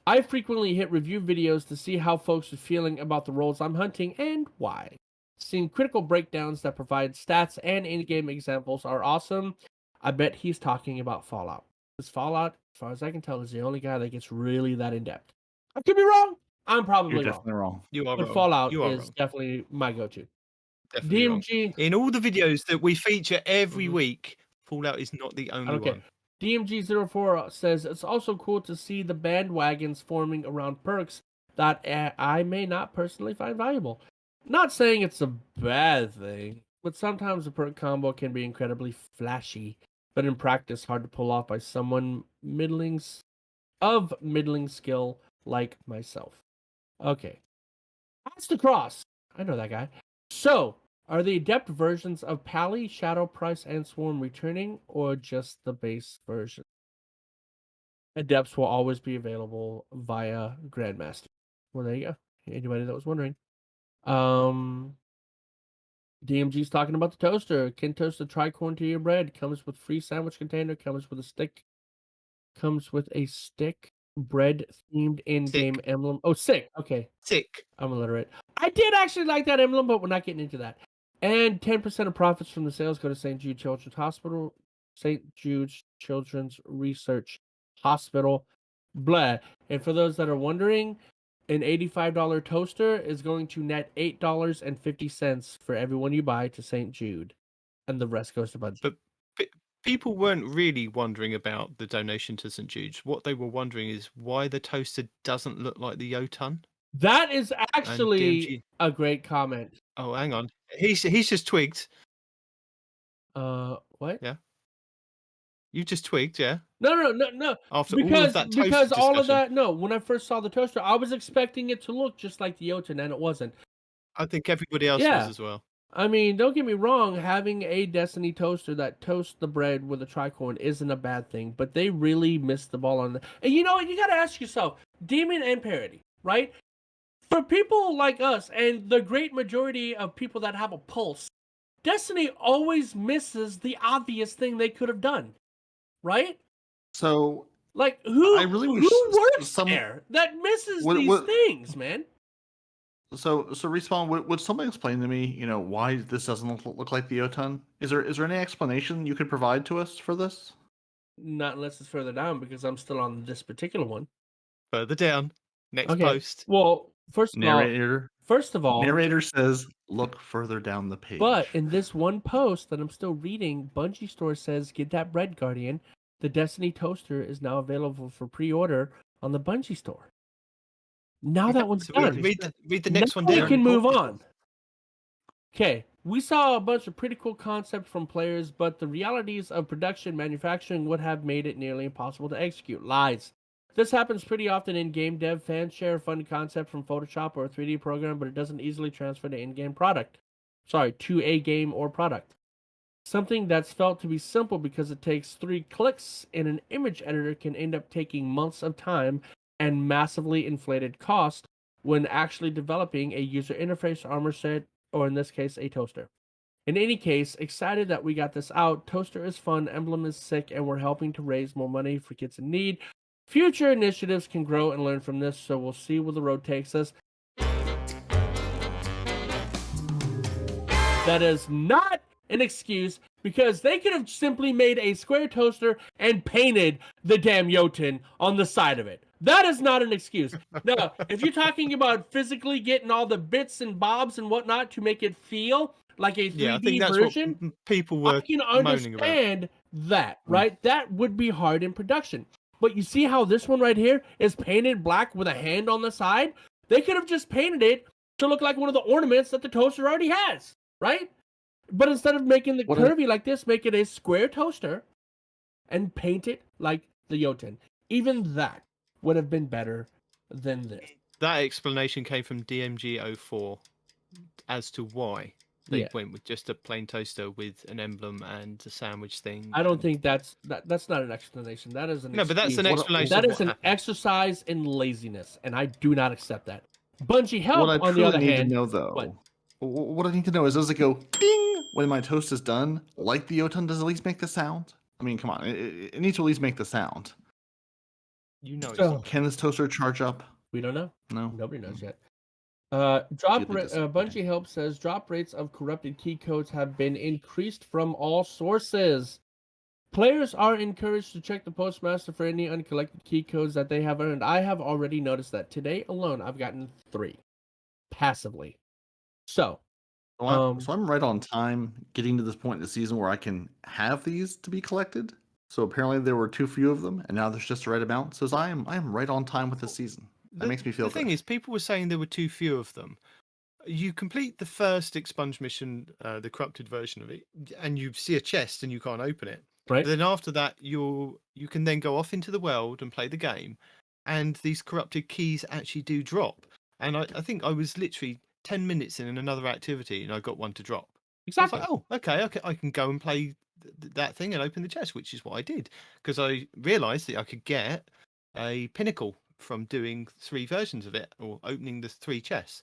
I frequently hit review videos to see how folks are feeling about the roles I'm hunting and why. Seeing critical breakdowns that provide stats and in-game examples are awesome. I bet he's talking about Fallout. Because Fallout, as far as I can tell, is the only guy that gets really that in-depth. I could be wrong. I'm You're probably wrong. definitely wrong. You are But wrong. Fallout You are is wrong. definitely my go-to. Definitely wrong. DMG, In all the videos that we feature every Mhm. week, Fallout is not the only Okay. one. DMG04 says it's also cool to see the bandwagons forming around perks that I may not personally find valuable. Not saying it's a bad thing, but sometimes a perk combo can be incredibly flashy, but in practice hard to pull off by someone middling skill like myself. Okay. That's the cross. I know that guy. So, are the adept versions of Pally, Shadow Price, and Swarm returning, or just the base version? Adepts will always be available via Grandmaster. Well, there you go. Anybody that was wondering. DMG's talking about the toaster. Can toast a tricorn to your bread. Comes with free sandwich container. Comes with a stick. Bread themed in-game emblem. Oh, sick. Okay. Sick. I'm illiterate. I did actually like that emblem, but we're not getting into that. And 10% of profits from the sales go to St. Jude Children's Hospital, St. Jude's Children's Research Hospital. Blah. And for those that are wondering, an $85 toaster is going to net $8.50 for everyone you buy to St. Jude, and the rest goes to Bungie. But people weren't really wondering about the donation to St. Jude's. What they were wondering is why the toaster doesn't look like the Jotun. That is actually DMG a great comment. Oh, hang on. He's just twigged. What? Yeah. You just twigged, yeah. No. After all of that toaster because all of discussion. that. No, when I first saw the toaster, I was expecting it to look just like the Jotun, and it wasn't. I think everybody else Yeah. was as well. I mean, don't get me wrong. Having a Destiny toaster that toasts the bread with a tricorn isn't a bad thing, but they really missed the ball on that. And you know what? You got to ask yourself, Demon and Peroty, right? For people like us and the great majority of people that have a pulse, Destiny always misses the obvious thing they could have done, right? So Like who I really wish works some- there that misses What- these what- things, man? So Respawn, would someone explain to me, why this doesn't look like the Jotun? Is there any explanation you could provide to us for this? Not unless it's further down because I'm still on this particular one. Further down. Next Okay. post. Well, first of all, Narrator says, look further down the page. but in this one post that I'm still reading, Bungie Store says, get that bread, Guardian. The Destiny toaster is now available for pre-order on the Bungie Store. Now that one's So done. read the next Now one we down. can move on. Okay, we saw a bunch of pretty cool concepts from players, but the realities of production manufacturing would have made it nearly impossible to execute. Lies. This happens pretty often in game dev. Fans share a fun concept from Photoshop or a 3D program, but it doesn't easily transfer to in-game product. Sorry, to a game or product. Something that's felt to be simple because it takes 3 clicks in an image editor can end up taking months of time and massively inflated cost when actually developing a user interface, armor set, or in this case, a toaster. In any case, excited that we got this out. Toaster is fun, Emblem is sick, and we're helping to raise more money for kids in need. Future initiatives can grow and learn from this, so we'll see where the road takes us. That is not an excuse because they could have simply made a square toaster and painted the damn Jotun on the side of it. That is not an excuse. Now, if you're talking about physically getting all the bits and bobs and whatnot to make it feel like a 3D Yeah, I think that's version, what people I were can moaning about. understand that, right? That would be hard in production. But you see how this one right here is painted black with a hand on the side? They could have just painted it to look like one of the ornaments that the toaster already has, right? But instead of making the curvy like this, make it a square toaster and paint it like the Jotun. Even that would have been better than this. That explanation came from DMG04. as to why they Yeah. went with just a plain toaster with an emblem and a sandwich thing. I don't and- think that's not an explanation. That is an No, but that's an excuse. explanation That of is what an happened. exercise in laziness, and I do not accept that. Bungie What Help, I on the truly other need hand, to know, though, what I need to know is, does it go ding when my toast is done? Like the Oton, does it at least make the sound? I mean, come on, it needs to at least make the sound. You know, it's So- not. Can this toaster charge up? we don't know. No. Nobody knows yet. Deeply disappointing. Bungie Help says drop rates of corrupted key codes have been increased from all sources. Players are encouraged to check the postmaster for any uncollected key codes that they have earned. I have already noticed that today alone I've gotten 3 passively. So So I'm right on time getting to this point in the season where I can have these to be collected. So apparently there were too few of them, and now there's just the right amount. So I am right on time with the season. That makes me feel The thing good. is, people were saying there were too few of them. You complete the first expunge mission, the corrupted version of it, and you see a chest and you can't open it. right? Then after that, you can then go off into the world and play the game, and these corrupted keys actually do drop. And I think I was literally 10 minutes in another activity, and I got one to drop. I was Exactly. like, oh, okay, I can go and play that thing and open the chest, which is what I did, because I realised that I could get a pinnacle from doing 3 versions of it or opening the 3 chests.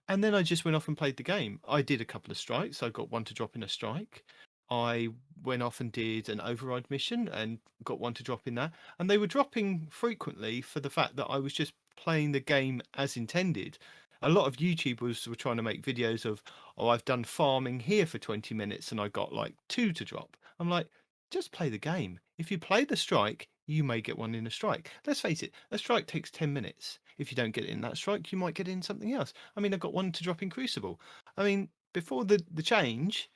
And then I just went off and played the game. I did a couple of strikes. I got one to drop in a strike. I went off and did an override mission and got one to drop in that. And they were dropping frequently for the fact that I was just playing the game as intended. A lot of YouTubers were trying to make videos of, oh, I've done farming here for 20 minutes and I got like 2 to drop. I'm like, just play the game. If you play the strike, you may get one in a strike. Let's face it, a strike takes 10 minutes. If you don't get it in that strike, you might get it in something else. I mean, I got one to drop in Crucible. I mean, before the change,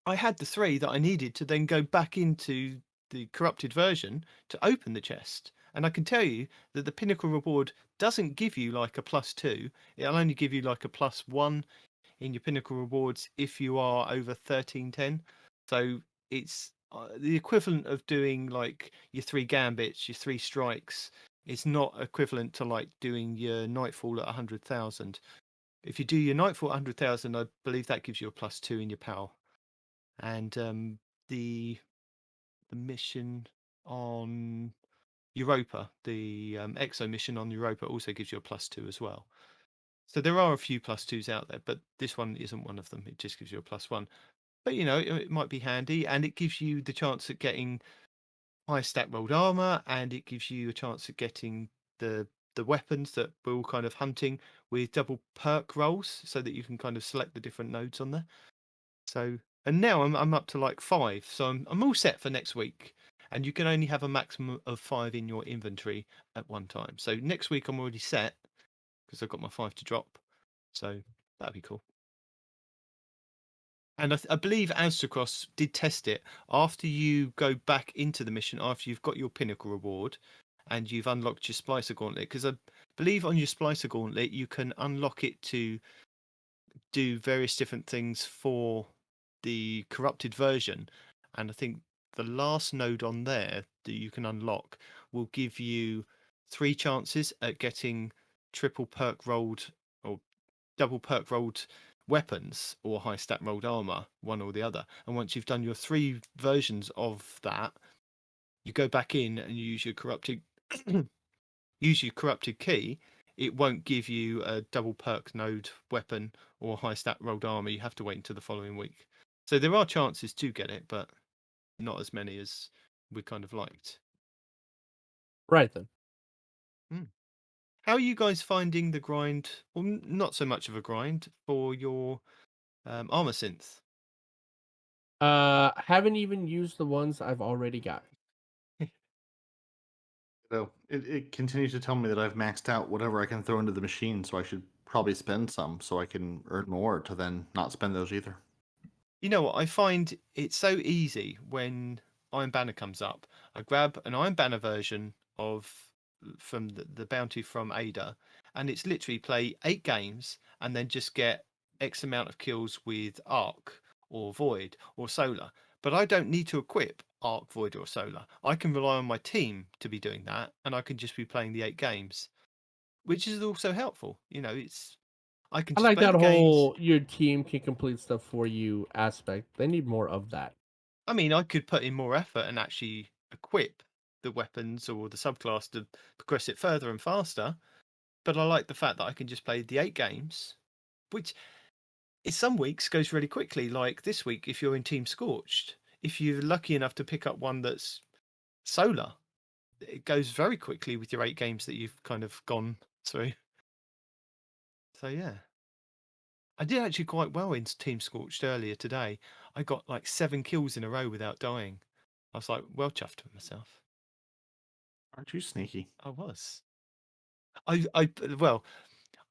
I had the 3 that I needed to then go back into the corrupted version to open the chest. And I can tell you that the pinnacle reward doesn't give you like a +2. It'll only give you like a +1 in your pinnacle rewards if you are over 1310. So it's the equivalent of doing like your 3 gambits, your 3 strikes. It's not equivalent to like doing your Nightfall at 100,000. If you do your Nightfall at 100,000, I believe that gives you a +2 in your PAL. And the mission on Europa, the Exo mission on Europa also gives you a +2 as well. So there are a few +2s out there, but this one isn't one of them. It just gives you a +1. But you know, it might be handy, and it gives you the chance at getting high stat rolled armor, and it gives you a chance at getting the weapons that we're all kind of hunting with double perk rolls, so that you can kind of select the different nodes on there. So, and now I'm up to like 5, so I'm all set for next week. And you can only have a maximum of 5 in your inventory at one time. So next week I'm already set because I've got my 5 to drop. So that'd be cool. And I believe Aztecross did test it. After you go back into the mission, after you've got your pinnacle reward and you've unlocked your Splicer Gauntlet, because I believe on your Splicer Gauntlet you can unlock it to do various different things for the corrupted version. And I think the last node on there that you can unlock will give you 3 chances at getting triple perk rolled or double perk rolled weapons or high stat rolled armor, one or the other. And once you've done your 3 versions of that, you go back in and you use your corrupted key. It won't give you a double perk node weapon or high stat rolled armor. You have to wait until the following week. So there are chances to get it, but not as many as we kind of liked. Right then. How are you guys finding the grind? Well, not so much of a grind for your armor synth. Haven't even used the ones I've already got. So it continues to tell me that I've maxed out whatever I can throw into the machine, so I should probably spend some so I can earn more to then not spend those either. You know what? I find it's so easy when Iron Banner comes up. I grab an Iron Banner version of from the bounty from Ada, and it's literally play 8 games and then just get X amount of kills with Arc or Void or Solar. But I don't need to equip Arc, Void, or Solar. I can rely on my team to be doing that, and I can just be playing the 8 games, which is also helpful. You know, I can I just like play that the games. whole your team can complete stuff for you aspect. They need more of that. I mean, I could put in more effort and actually equip the weapons or the subclass to progress it further and faster. But I like the fact that I can just play the 8 games, which in some weeks goes really quickly. Like this week, if you're in Team Scorched, if you're lucky enough to pick up one that's solar, it goes very quickly with your 8 games that you've kind of gone through. So yeah. I did actually quite well in Team Scorched earlier today. I got like 7 kills in a row without dying. I was like well chuffed with myself. Aren't you sneaky? I was. Well,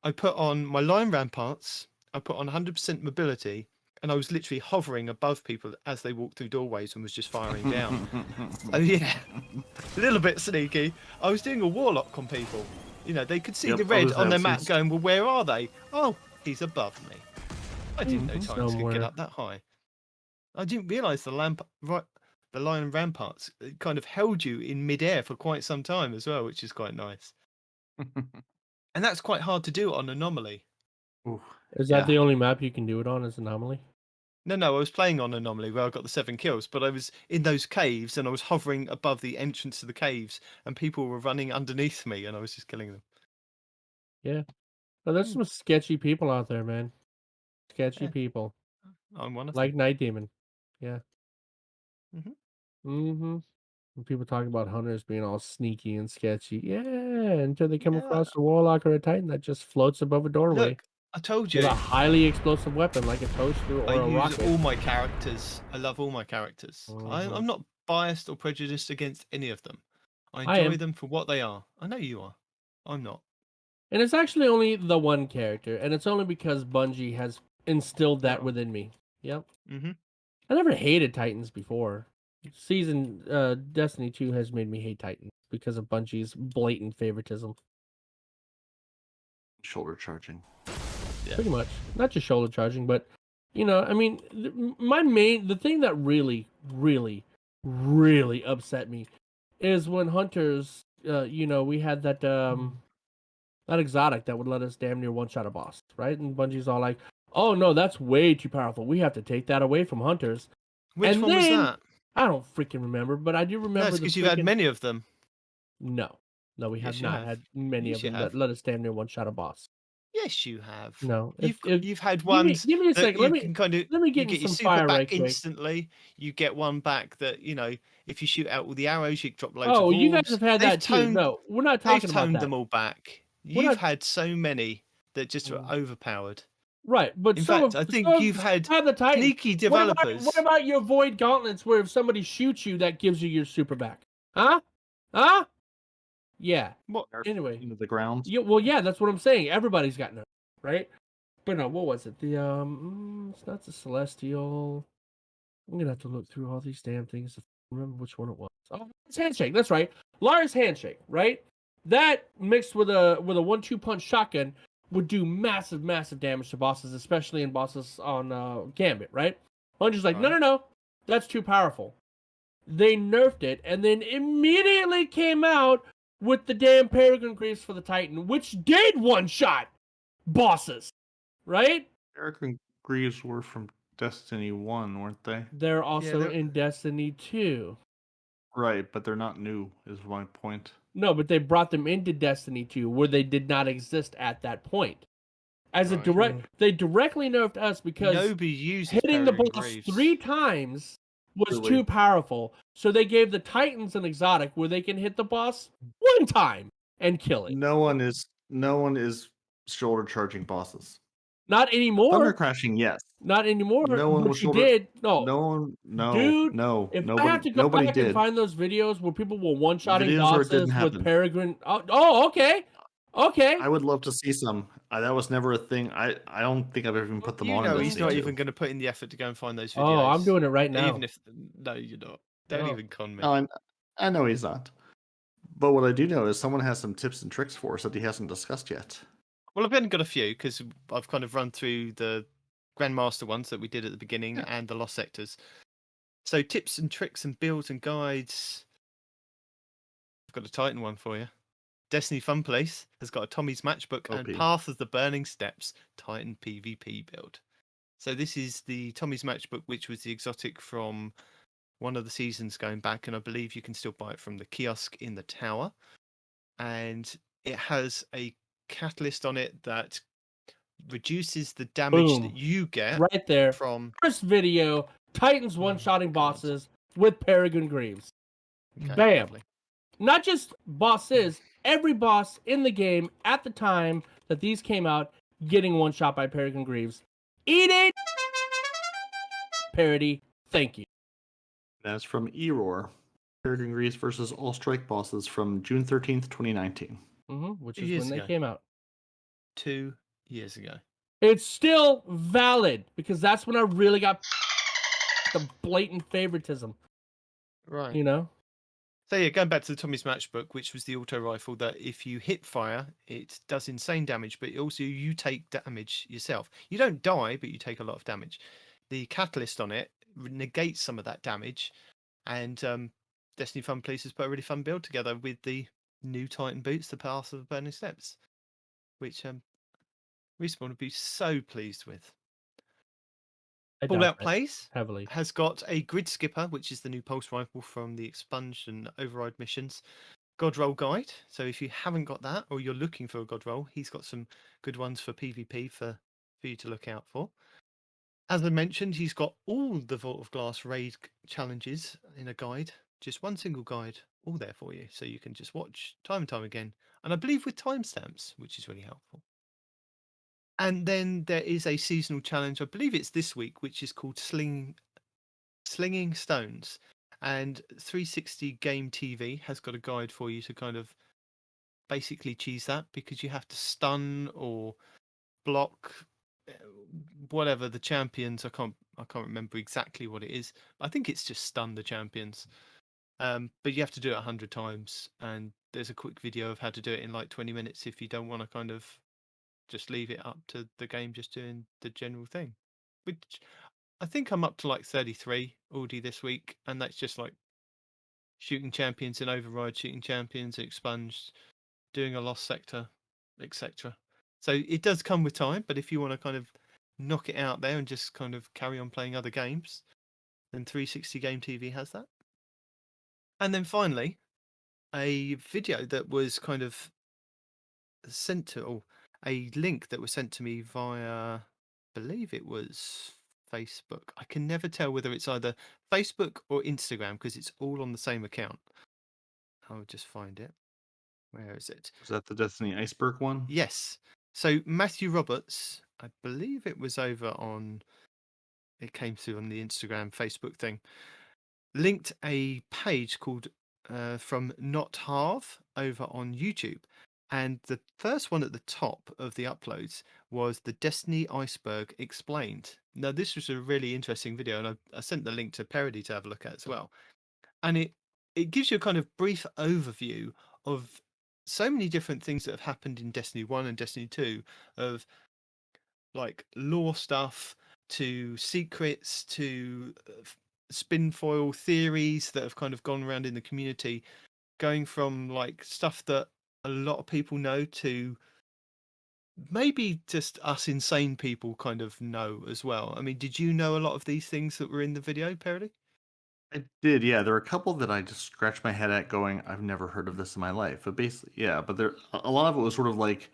I put on my Lion Ramparts, I put on 100% mobility, and I was literally hovering above people as they walked through doorways and was just firing down. Oh yeah, a little bit sneaky. I was doing a warlock on people. You know, they could see Yep, the red others on their have map since. going, well, where are they? Oh, he's above me. I didn't know Titans could Somewhere. get up that high. I didn't realise the Lion Ramparts kind of held you in midair for quite some time as well, which is quite nice. And that's quite hard to do on Anomaly. Ooh, Is that yeah. the only map you can do it on? Is Anomaly? No, I was playing on Anomaly where I got the 7 kills, but I was in those caves and I was hovering above the entrance to the caves and people were running underneath me and I was just killing them. Yeah. Well, there's some sketchy people out there, man. Sketchy Yeah. people. I'm one of Like them. Nitedemon. Yeah. Mhm. Mm-hmm. When people talk about hunters being all sneaky and sketchy. Yeah, until they come Yeah, across a warlock or a titan that just floats above a doorway look, I told with you, a highly explosive weapon like a toaster I or a use rocket. all my characters. I love all my characters. Mhm. I'm not biased or prejudiced against any of them. I I enjoy am. them for what they are. I know you are. I'm not. And it's actually only the one character, and it's only because Bungie has instilled that Oh. within me. Yep. Mm-hmm. I never hated Titans before. Destiny 2 has made me hate Titans because of Bungie's blatant favoritism. Shoulder charging. Yeah. Pretty much. Not just shoulder charging, but I mean, the thing that really, really, really upset me is when hunters, we had that exotic that would let us damn near one shot a boss, right? And Bungie's all like, "Oh no, that's way too powerful. We have to take that away from hunters." Which And one was then that? I don't freaking remember, but I do No, remember it's the because you've had freaking many of them. no, we have Yes, you not have. had many Yes, of you them that have. let us damn near one shot a boss. Yes, you have. No, You've had give me ones a that second. you can kind of Let me you get in get your some super fire right back quick. instantly. You get one back that if you shoot out all the arrows, you drop loads Oh, of you guys orbs. have had They've that too. toned No, we're not they've talking about toned that. them all back. We're You've not had so many that just were Mm. overpowered. right, but In so fact, I think you've so had have the Titans. sneaky What developers. about your void gauntlets where if somebody shoots you, that gives you your super back? Huh? Huh? Yeah. What? Anyway, Into the ground. yeah, that's what I'm saying. Everybody's got nerfed, right? But no, what was it? It's not the Celestial. I'm gonna have to look through all these damn things to remember which one it was. Oh, it's Handshake. That's right. Lara's Handshake, right? That mixed with a 1-2 punch shotgun would do massive, massive damage to bosses, especially in bosses on Gambit, right? Bungie's like, Right. no, that's too powerful. They nerfed it, and then immediately came out with the damn Peregrine Greaves for the Titan, which did one-shot bosses, right? Peregrine Greaves were from Destiny 1, weren't they? They're also they're- in Destiny 2. Right, but they're not new, is my point. No, but they brought them into Destiny 2 where they did not exist at that point. As a Right. they directly nerfed us because Nobody uses hitting the Peregrine boss Greaves. 3 times was Really? too powerful. So they gave the Titans an exotic where they can hit the boss 1 time and kill it. No one is shoulder charging bosses. Not Thunder anymore. crashing, yes. Not anymore. No one but was you shoulder. did. No. Dude, If I nobody, have to go nobody back did. and find those videos where people were one-shotting Videos where it didn't bosses with happen. Peregrine. Oh, okay. Okay. I would love to see some. That was never a thing. I don't think I've ever even put them on. in He's Destiny not 2. even going to put in the effort to go and find those videos. Oh, I'm doing it right now. Even if no, you're not. Don't No. even con me. No, I know he's not. But what I do know is someone has some tips and tricks for us that he hasn't discussed yet. Well, I've only got a few because I've kind of run through the Grandmaster ones that we did at the beginning and the Lost Sectors. So tips and tricks and builds and guides. I've got a Titan one for you. Destiny Fun Place has got a Tommy's Matchbook and OP. Path of the Burning Steps Titan PvP build. So this is the Tommy's Matchbook, which was the exotic from one of the seasons going back, and I believe you can still buy it from the kiosk in the tower. And it has a catalyst on it that reduces the damage Boom. that you get Right there. from. First video, Titans one-shotting God. bosses with Peregrine Greaves. Okay, Bam. lovely. Not just bosses, every boss in the game at the time that these came out getting one shot by Peregrine Greaves. Eat it! Parody, thank you. That's from Error. Peregrine Greaves versus All Strike bosses from June 13th, 2019. Which 2 is years when they ago. came out. 2 years ago. It's still valid because that's when I really got the blatant favoritism. Right. You know? So yeah, going back to the Tommy's Matchbook, which was the auto rifle that if you hit fire, it does insane damage, but also you take damage yourself. You don't die, but you take a lot of damage. The catalyst on it negates some of that damage, and Destiny Fun Police has put a really fun build together with the new Titan boots, the Path of the Burning Steps, which Respawn would be so pleased with. I Fallout doubt that Plays heavily. has got a Grid Skipper, which is the new pulse rifle from the Expunge and Override missions. God Roll Guide. So if you haven't got that, or you're looking for a God Roll, he's got some good ones for PvP for you to look out for. As I mentioned, he's got all the Vault of Glass raid challenges in a guide, just one single guide, all there for you, so you can just watch time and time again. And I believe with timestamps, which is really helpful. And then there is a seasonal challenge, I believe it's this week, which is called Slinging Stones. And 360 Game TV has got a guide for you to kind of basically cheese that, because you have to stun or block whatever the champions. I can't remember exactly what it is. I think it's just stun the champions. But you have to do it 100 times, and there's a quick video of how to do it in like 20 minutes if you don't want to kind of just leave it up to the game just doing the general thing. Which I think I'm up to like 33 already this week, and that's just like shooting champions in Override, shooting champions in Expunged, doing a Lost Sector, etc. So it does come with time, but if you want to kind of knock it out there and just kind of carry on playing other games, then 360 Game TV has that. And then finally, a video that was kind of sent to, or a link that was sent to me via, I believe it was Facebook. I can never tell whether it's either Facebook or Instagram because it's all on the same account. I'll just find it. Where is it? Was that the Destiny Iceberg one? Yes. So Matthew Roberts, I believe it was over on, it came through on the Instagram, Facebook thing, linked a page called From Not Half over on YouTube. And the first one at the top of the uploads was the Destiny Iceberg Explained. Now, this was a really interesting video, and I sent the link to Peroty to have a look at as well. And it gives you a kind of brief overview of so many different things that have happened in Destiny 1 and Destiny 2, of like lore stuff to secrets to spin foil theories that have kind of gone around in the community, going from like stuff that a lot of people know to maybe just us insane people kind of know as well. I mean, did you know a lot of these things that were in the video, Peroty? I did, yeah. There are a couple that I just scratched my head at going, I've never heard of this in my life. But basically, yeah, but there a lot of it was sort of like,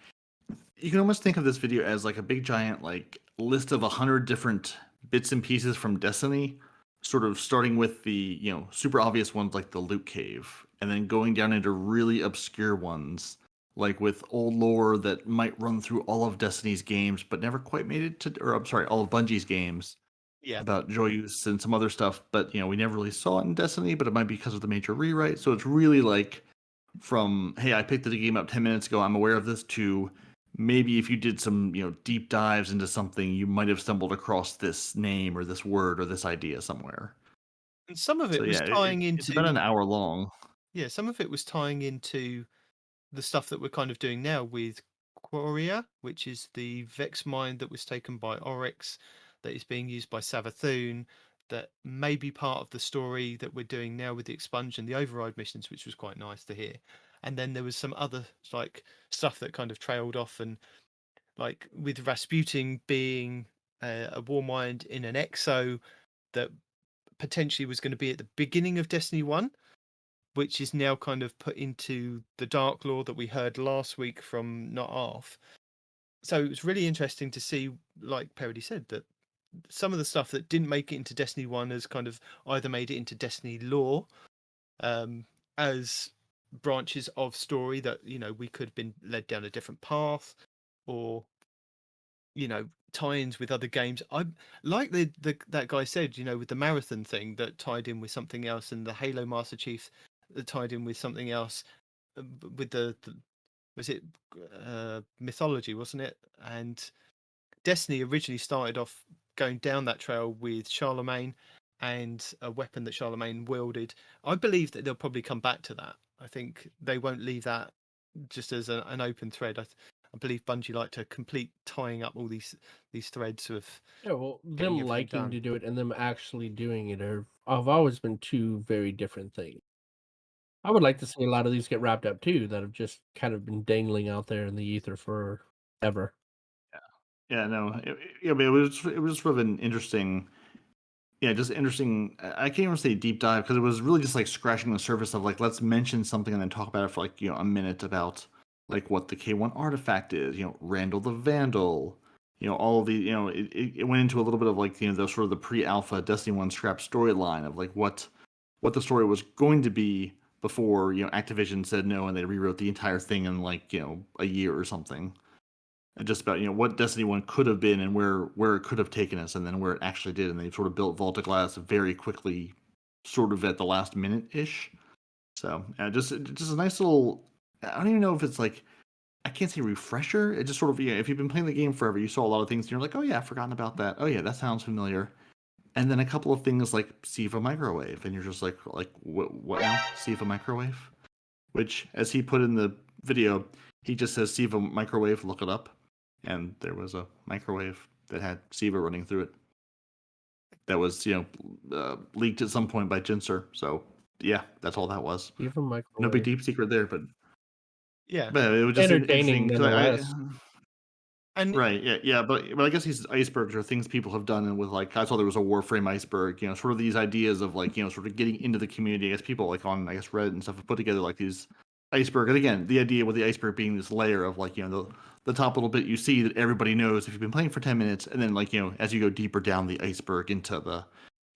you can almost think of this video as like a big giant like list of 100 different bits and pieces from Destiny, sort of starting with the, super obvious ones like the loot cave, and then going down into really obscure ones, like with old lore that might run through all of Destiny's games but never quite made it to, or I'm sorry, all of Bungie's games. Yeah. About Joyous and some other stuff, but we never really saw it in Destiny, but it might be because of the major rewrite. So it's really like from, hey, I picked the game up 10 minutes ago, I'm aware of this, to maybe if you did some, deep dives into something, you might have stumbled across this name or this word or this idea somewhere. And some of it So was yeah, tying into, it's about an hour long. Yeah, some of it was tying into the stuff that we're kind of doing now with Quoria, which is the Vex mine that was taken by Oryx, that is being used by Savathun, that may be part of the story that we're doing now with the expunge and the override missions, which was quite nice to hear. And then there was some other like stuff that kind of trailed off, and like with Rasputin being a Warmind in an exo that potentially was going to be at the beginning of Destiny 1, which is now kind of put into the Dark Lore that we heard last week from Not Arf. So it was really interesting to see, like Peroty said, that some of the stuff that didn't make it into Destiny 1 has kind of either made it into Destiny lore as branches of story that, you know, we could have been led down a different path, or, you know, tie-ins with other games. I like that guy said, you know, with the marathon thing that tied in with something else, and the Halo Master Chief that tied in with something else, with the was it mythology, wasn't it? And Destiny originally started off going down that trail with Charlemagne and a weapon that Charlemagne wielded. I believe that they'll probably come back to that. I think they won't leave that just as an open thread. I believe Bungie like to complete tying up all these threads of Yeah, well, getting them everything liking done. to do it and them actually doing it have always been two very different things. I would like to see a lot of these get wrapped up too, that have just kind of been dangling out there in the ether forever. Yeah, no, but it was sort of an interesting, just interesting. I can't even say deep dive because it was really just like scratching the surface of like, let's mention something and then talk about it for like a minute about like what the K1 artifact is. Randall the Vandal. All of the it went into a little bit of like the sort of the pre-alpha Destiny 1 scrap storyline of like what the story was going to be before Activision said no and they rewrote the entire thing in like a year or something. And just about what Destiny 1 could have been and where it could have taken us, and then where it actually did, and they sort of built Vault of Glass very quickly, sort of at the last minute ish. So just a nice little. I don't even know if it's like, I can't say refresher. It just sort of, if you've been playing the game forever, you saw a lot of things and you're like, oh yeah, I've forgotten about that. Oh yeah, that sounds familiar. And then a couple of things like Siva Microwave, and you're just like what now? Siva Microwave? Which, as he put in the video, he just says Siva Microwave, look it up. And there was a microwave that had Siva running through it. That was, leaked at some point by Jinser. So yeah, that's all that was. Even No big microwave. deep secret there, but Yeah, it was just Entertaining interesting. 'Cause nonetheless. and Right, yeah, but I guess these icebergs are things people have done, and with like, I saw there was a Warframe iceberg, sort of these ideas of like, sort of getting into the community. I guess people like on, I guess, Reddit and stuff have put together like these iceberg, and again, the idea with the iceberg being this layer of like, the top little bit you see that everybody knows if you've been playing for 10 minutes, and then like, as you go deeper down the iceberg into the,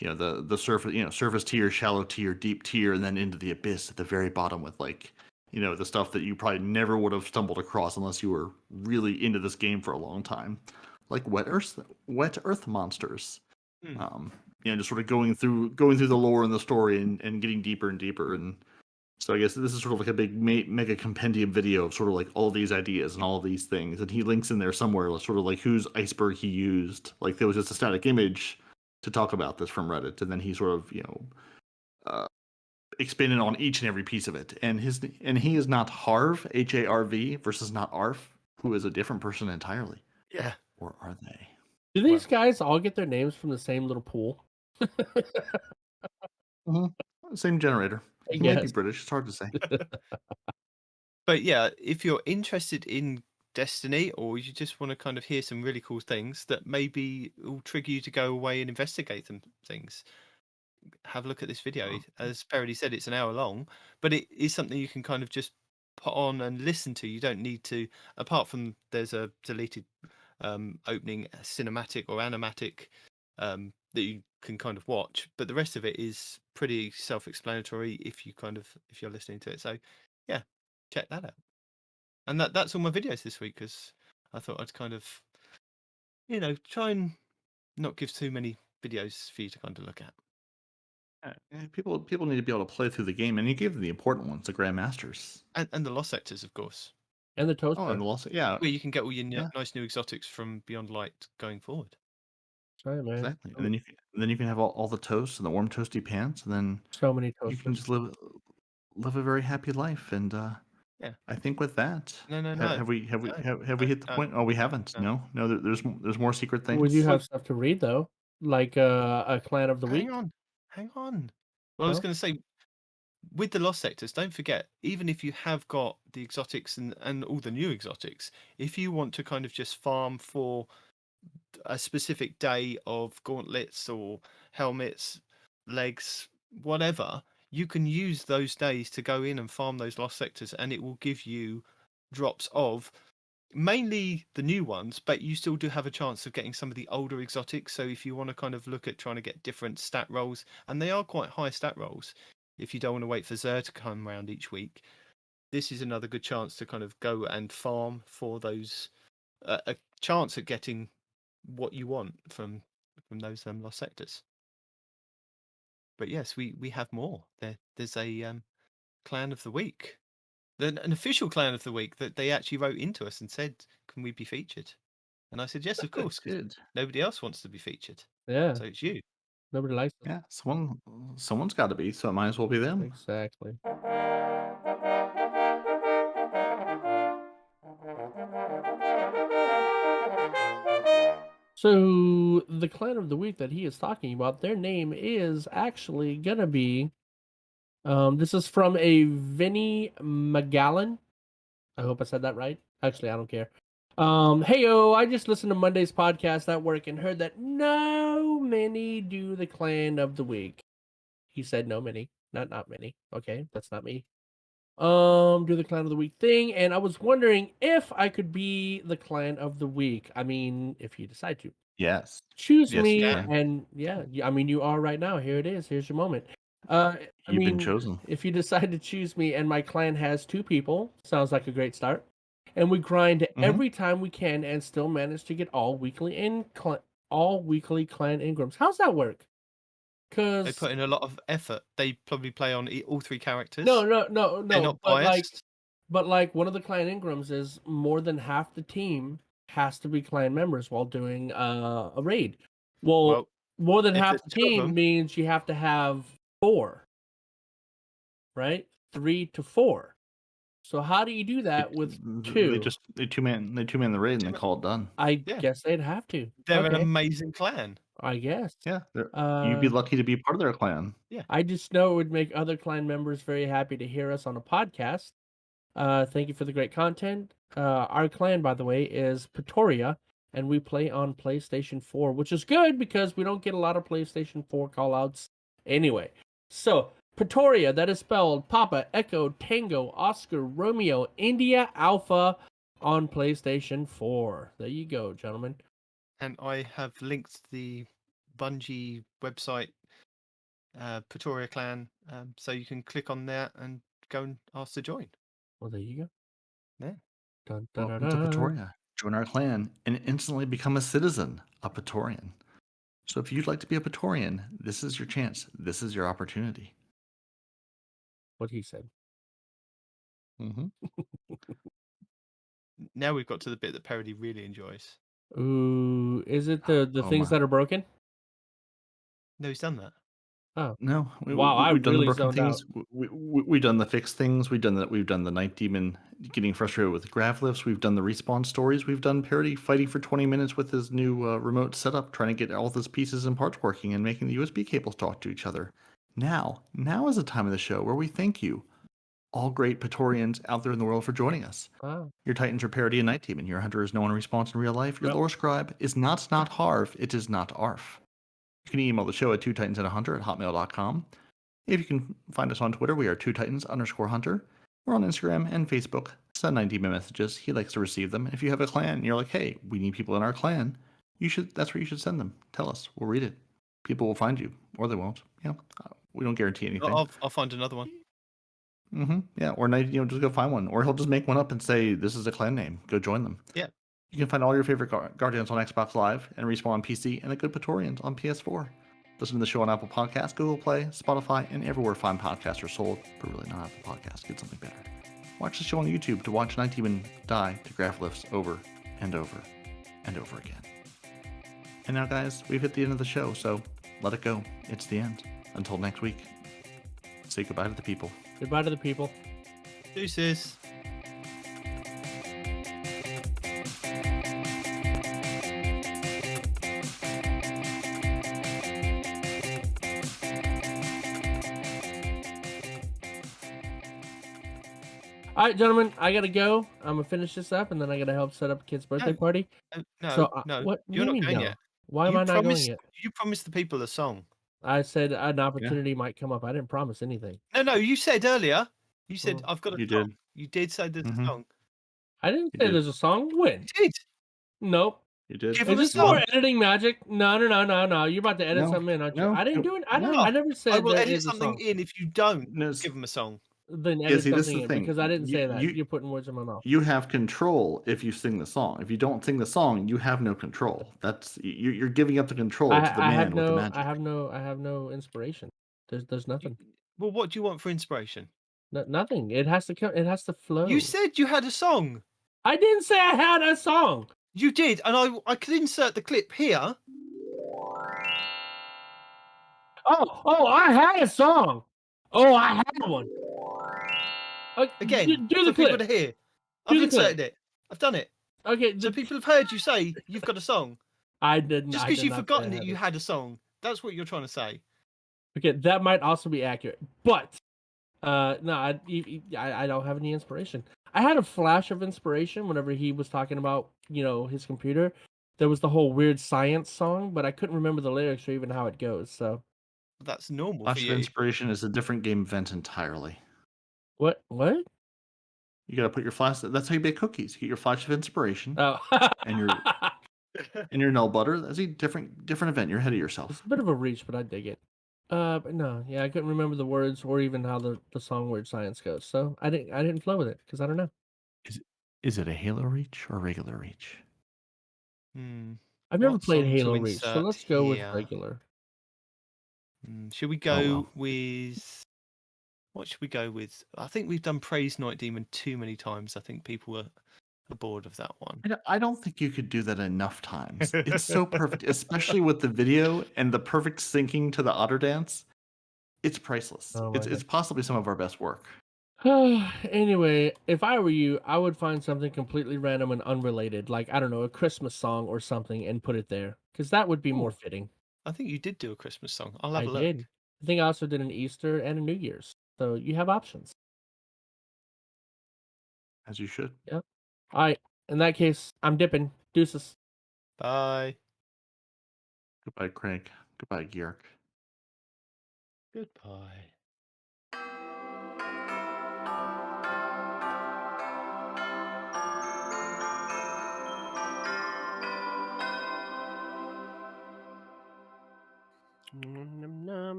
the surface, surface tier, shallow tier, deep tier, and then into the abyss at the very bottom with like, the stuff that you probably never would have stumbled across unless you were really into this game for a long time, like wet earth monsters. Just sort of going through the lore and the story and getting deeper and deeper. And so I guess this is sort of like a big mega compendium video of sort of like all these ideas and all of these things. And he links in there somewhere, sort of like whose iceberg he used. Like there was just a static image to talk about this from Reddit, and then he sort of expanded on each and every piece of it. And he is not Harv, Harv, versus not Arf, who is a different person entirely. yeah, Or are they? Do these guys all get their names from the same little pool? Same generator. I He might be guess. British. It's hard to say. but yeah, if you're interested in Destiny, or you just want to kind of hear some really cool things that maybe will trigger you to go away and investigate them things, have a look at this video. As Peroty said, it's an hour long, but it is something you can kind of just put on and listen to. You don't need to, apart from there's a deleted opening cinematic or animatic that you can kind of watch, but the rest of it is pretty self-explanatory if you're listening to it. So yeah, check that out. And that's all my videos this week, because I thought I'd kind of try and not give too many videos for you to kind of look at. People need to be able to play through the game, and you give them the important ones, the Grandmasters. And the lost sectors, of course, And the toaster. Oh, and the lost, yeah, where you can get all your Yeah. nice new exotics from Beyond Light going forward. Sorry, man. exactly. And then you can have all the toast and the warm toasty pants, and then So many you can toasters. just live a very happy life. And Yeah. I think with that, No. have we No, hit the point? Oh, we haven't. no. No. There's more secret things. We do have stuff to read, though. like a clan of the week? Hang on. Well, I was Oh. going to say, with the lost sectors, don't forget, even if you have got the exotics and all the new exotics, if you want to kind of just farm for a specific day of gauntlets or helmets, legs, whatever, you can use those days to go in and farm those lost sectors, and it will give you drops of mainly the new ones, but you still do have a chance of getting some of the older exotics. So if you want to kind of look at trying to get different stat rolls, and they are quite high stat rolls, if you don't want to wait for Zer to come around each week, this is another good chance to kind of go and farm for those a chance at getting what you want from those lost sectors. But yes, we have more. There's a clan of the week, an official clan of the week that they actually wrote into us and said, "Can we be featured?" And I said, "Yes, of course." 'Cause Good. nobody else wants to be featured, Yeah. so it's you. Nobody likes it. Yeah, someone's got to be, so it might as well be them. Exactly. So the clan of the week that he is talking about, their name is actually gonna be. This is from a Vinny Magallan. I hope I said that right. Actually, I don't care. Heyo, I just listened to Monday's podcast at work and heard that no many do the clan of the week. He said no many, not many. Okay, that's not me. Do the clan of the week thing, and I was wondering if I could be the clan of the week. I mean, if you decide to Yes. choose Yes, you me, can. and yeah, I mean, you are right now. Here it is. Here's your moment. I You've been mean, chosen. if you decide to choose me, and my clan has 2 people, sounds like a great start. And we grind every time we can, and still manage to get all weekly clan Ingrams. How's that work? They Because put in a lot of effort. They probably play on all 3 characters. no. They're not But biased. like one of the clan Ingrams is more than half the team has to be clan members while doing a raid. Well, more than if half there's the 2 of team them, means you have to have 4, right? 3 to 4. So how do you do that with 2? They two-man the raid and they call it done. I Yeah. guess they'd have to. they're an Okay, amazing clan. I guess. Yeah, you'd be Uh, lucky to be part of their clan. I just know it would make other clan members very happy to hear us on a podcast. Thank you for the great content. Our clan, by the way, is Peroty, and we play on PlayStation 4, which is good because we don't get a lot of PlayStation 4 callouts anyway. So, Peroty, that is spelled Papa, Echo, Tango, Oscar, Romeo, India, Alpha on PlayStation 4. There you go, gentlemen. And I have linked the Bungie website, Peroty clan, so you can click on that and go and ask to join. Well, there you go. Yeah. Dun, dun, Welcome dun, to dun. Peroty. Join our clan and instantly become a citizen, a Petorian. So if you'd like to be a Petorian, this is your chance. This is your opportunity. What he said. Mm-hmm. Now we've got to the bit that Peroty really enjoys. Ooh, is it the Oh, things my. that are broken? No, he's done that. Oh, No, Wow, I we've done the really broken zoned out. things. We've done the fixed things. We've done the Nitedemon getting frustrated with grav lifts. We've done the respawn stories. We've done Peroty fighting for 20 minutes with his new remote setup, trying to get all of his pieces and parts working and making the USB cables talk to each other. Now is the time of the show where we thank you, all great Petorians out there in the world, for joining us. Wow. Your Titans are Peroty and Nitedemon. Your Hunter is no one response in real life. Your Yep. Lore Scribe is not harv. It is not arf. You can email the show at 2titansandahunter@hotmail.com. If you can find us on Twitter, we are 2titans_hunter. We're on Instagram and Facebook. Send 90-minute messages. He likes to receive them. And if you have a clan and you're like, hey, we need people in our clan, that's where you should send them. Tell us. We'll read it. People will find you, or they won't. We don't guarantee anything. I'll find another one. Yeah, or just go find one. Or he'll just make one up and say, this is a clan name. Go join them. Yeah. You can find all your favorite Guardians on Xbox Live and Respawn on PC, and the good Petorians on PS4. Listen to the show on Apple Podcasts, Google Play, Spotify, and everywhere fine podcasts are sold, but really not Apple Podcasts. Get something better. Watch the show on YouTube to watch Nitedemon die to graph lifts over and over and over again. And now, guys, we've hit the end of the show, so let it go. It's the end. Until next week, say goodbye to the people. Goodbye to the people. Deuces. All right, gentlemen, I gotta go. I'm gonna finish this up, and then I gotta help set up a kid's birthday No, party. No, So, no, what do you're you not mean going no? yet. Why am I not going yet? You promised the people a song. I said an opportunity might come up. I didn't promise anything. No, you said earlier. You said Oh. I've got a You song. did. You did say there's a song. I didn't You say did. there's a song. When? You did. Nope. You did. Give Is him a this more song. editing magic? No. You're about to edit No, something in, aren't you? no, I didn't do it. I no. never I said will there edit is a something song. in if you don't No, give him a song. Then Yeah, edit see, this is something the in thing. because I didn't say that. You- You're putting words in my mouth. You have control if you sing the song. If you don't sing the song, you have no control. That's you're giving up the control to the I have man with the no. magic. I have no inspiration. There's nothing. Well, what do you want for inspiration? Nothing. It has to come. It has to flow. You said you had a song. I didn't say I had a song. You did, and I could insert the clip here. Oh, I had a song. Oh, I had one. Again, do the for people clip. to hear. Do I've the inserted clip. it. I've done it. Okay. So people have heard you say you've got a song. I didn't. Just I because did you've not say forgotten I that you it. had a song. That's what you're trying to say. Okay, that might also be accurate, but no, I don't have any inspiration. I had a flash of inspiration whenever he was talking about his computer. There was the whole weird science song, but I couldn't remember the lyrics or even how it goes. So That's normal Flash for of you. Inspiration is a different game event entirely. what? You gotta put your flash. That's how you bake cookies. You get your Flash of Inspiration Oh, and your null butter. That's a different event. You're ahead of yourself. it's a bit of a reach, but I dig it. But no, yeah, I couldn't remember the words or even how the song "Weird Science" goes. So I didn't flow with it because I don't know. Is it a Halo Reach or regular Reach? I've never What played song to Halo Reach, so insert let's go with here? regular. Should we go with... What should we go with? I think we've done Praise Nitedemon too many times. I think people are bored of that one. I don't think you could do that enough times. It's so perfect, especially with the video and the perfect syncing to the otter dance. It's priceless. Oh my It's possibly some of our best work. Anyway, if I were you, I would find something completely random and unrelated, like I don't know, a Christmas song or something, and put it there, because that would be more fitting. I think you did do a Christmas song. I'll have I a look. did. I think I also did an Easter and a New Year's, so you have options. As you should. Yep. All right. In that case, I'm dipping. Deuces. Bye. Goodbye, Craig. Goodbye, Georg. Goodbye.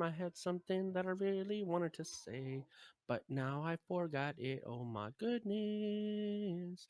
I had something that I really wanted to say, but now I forgot it. Oh my goodness.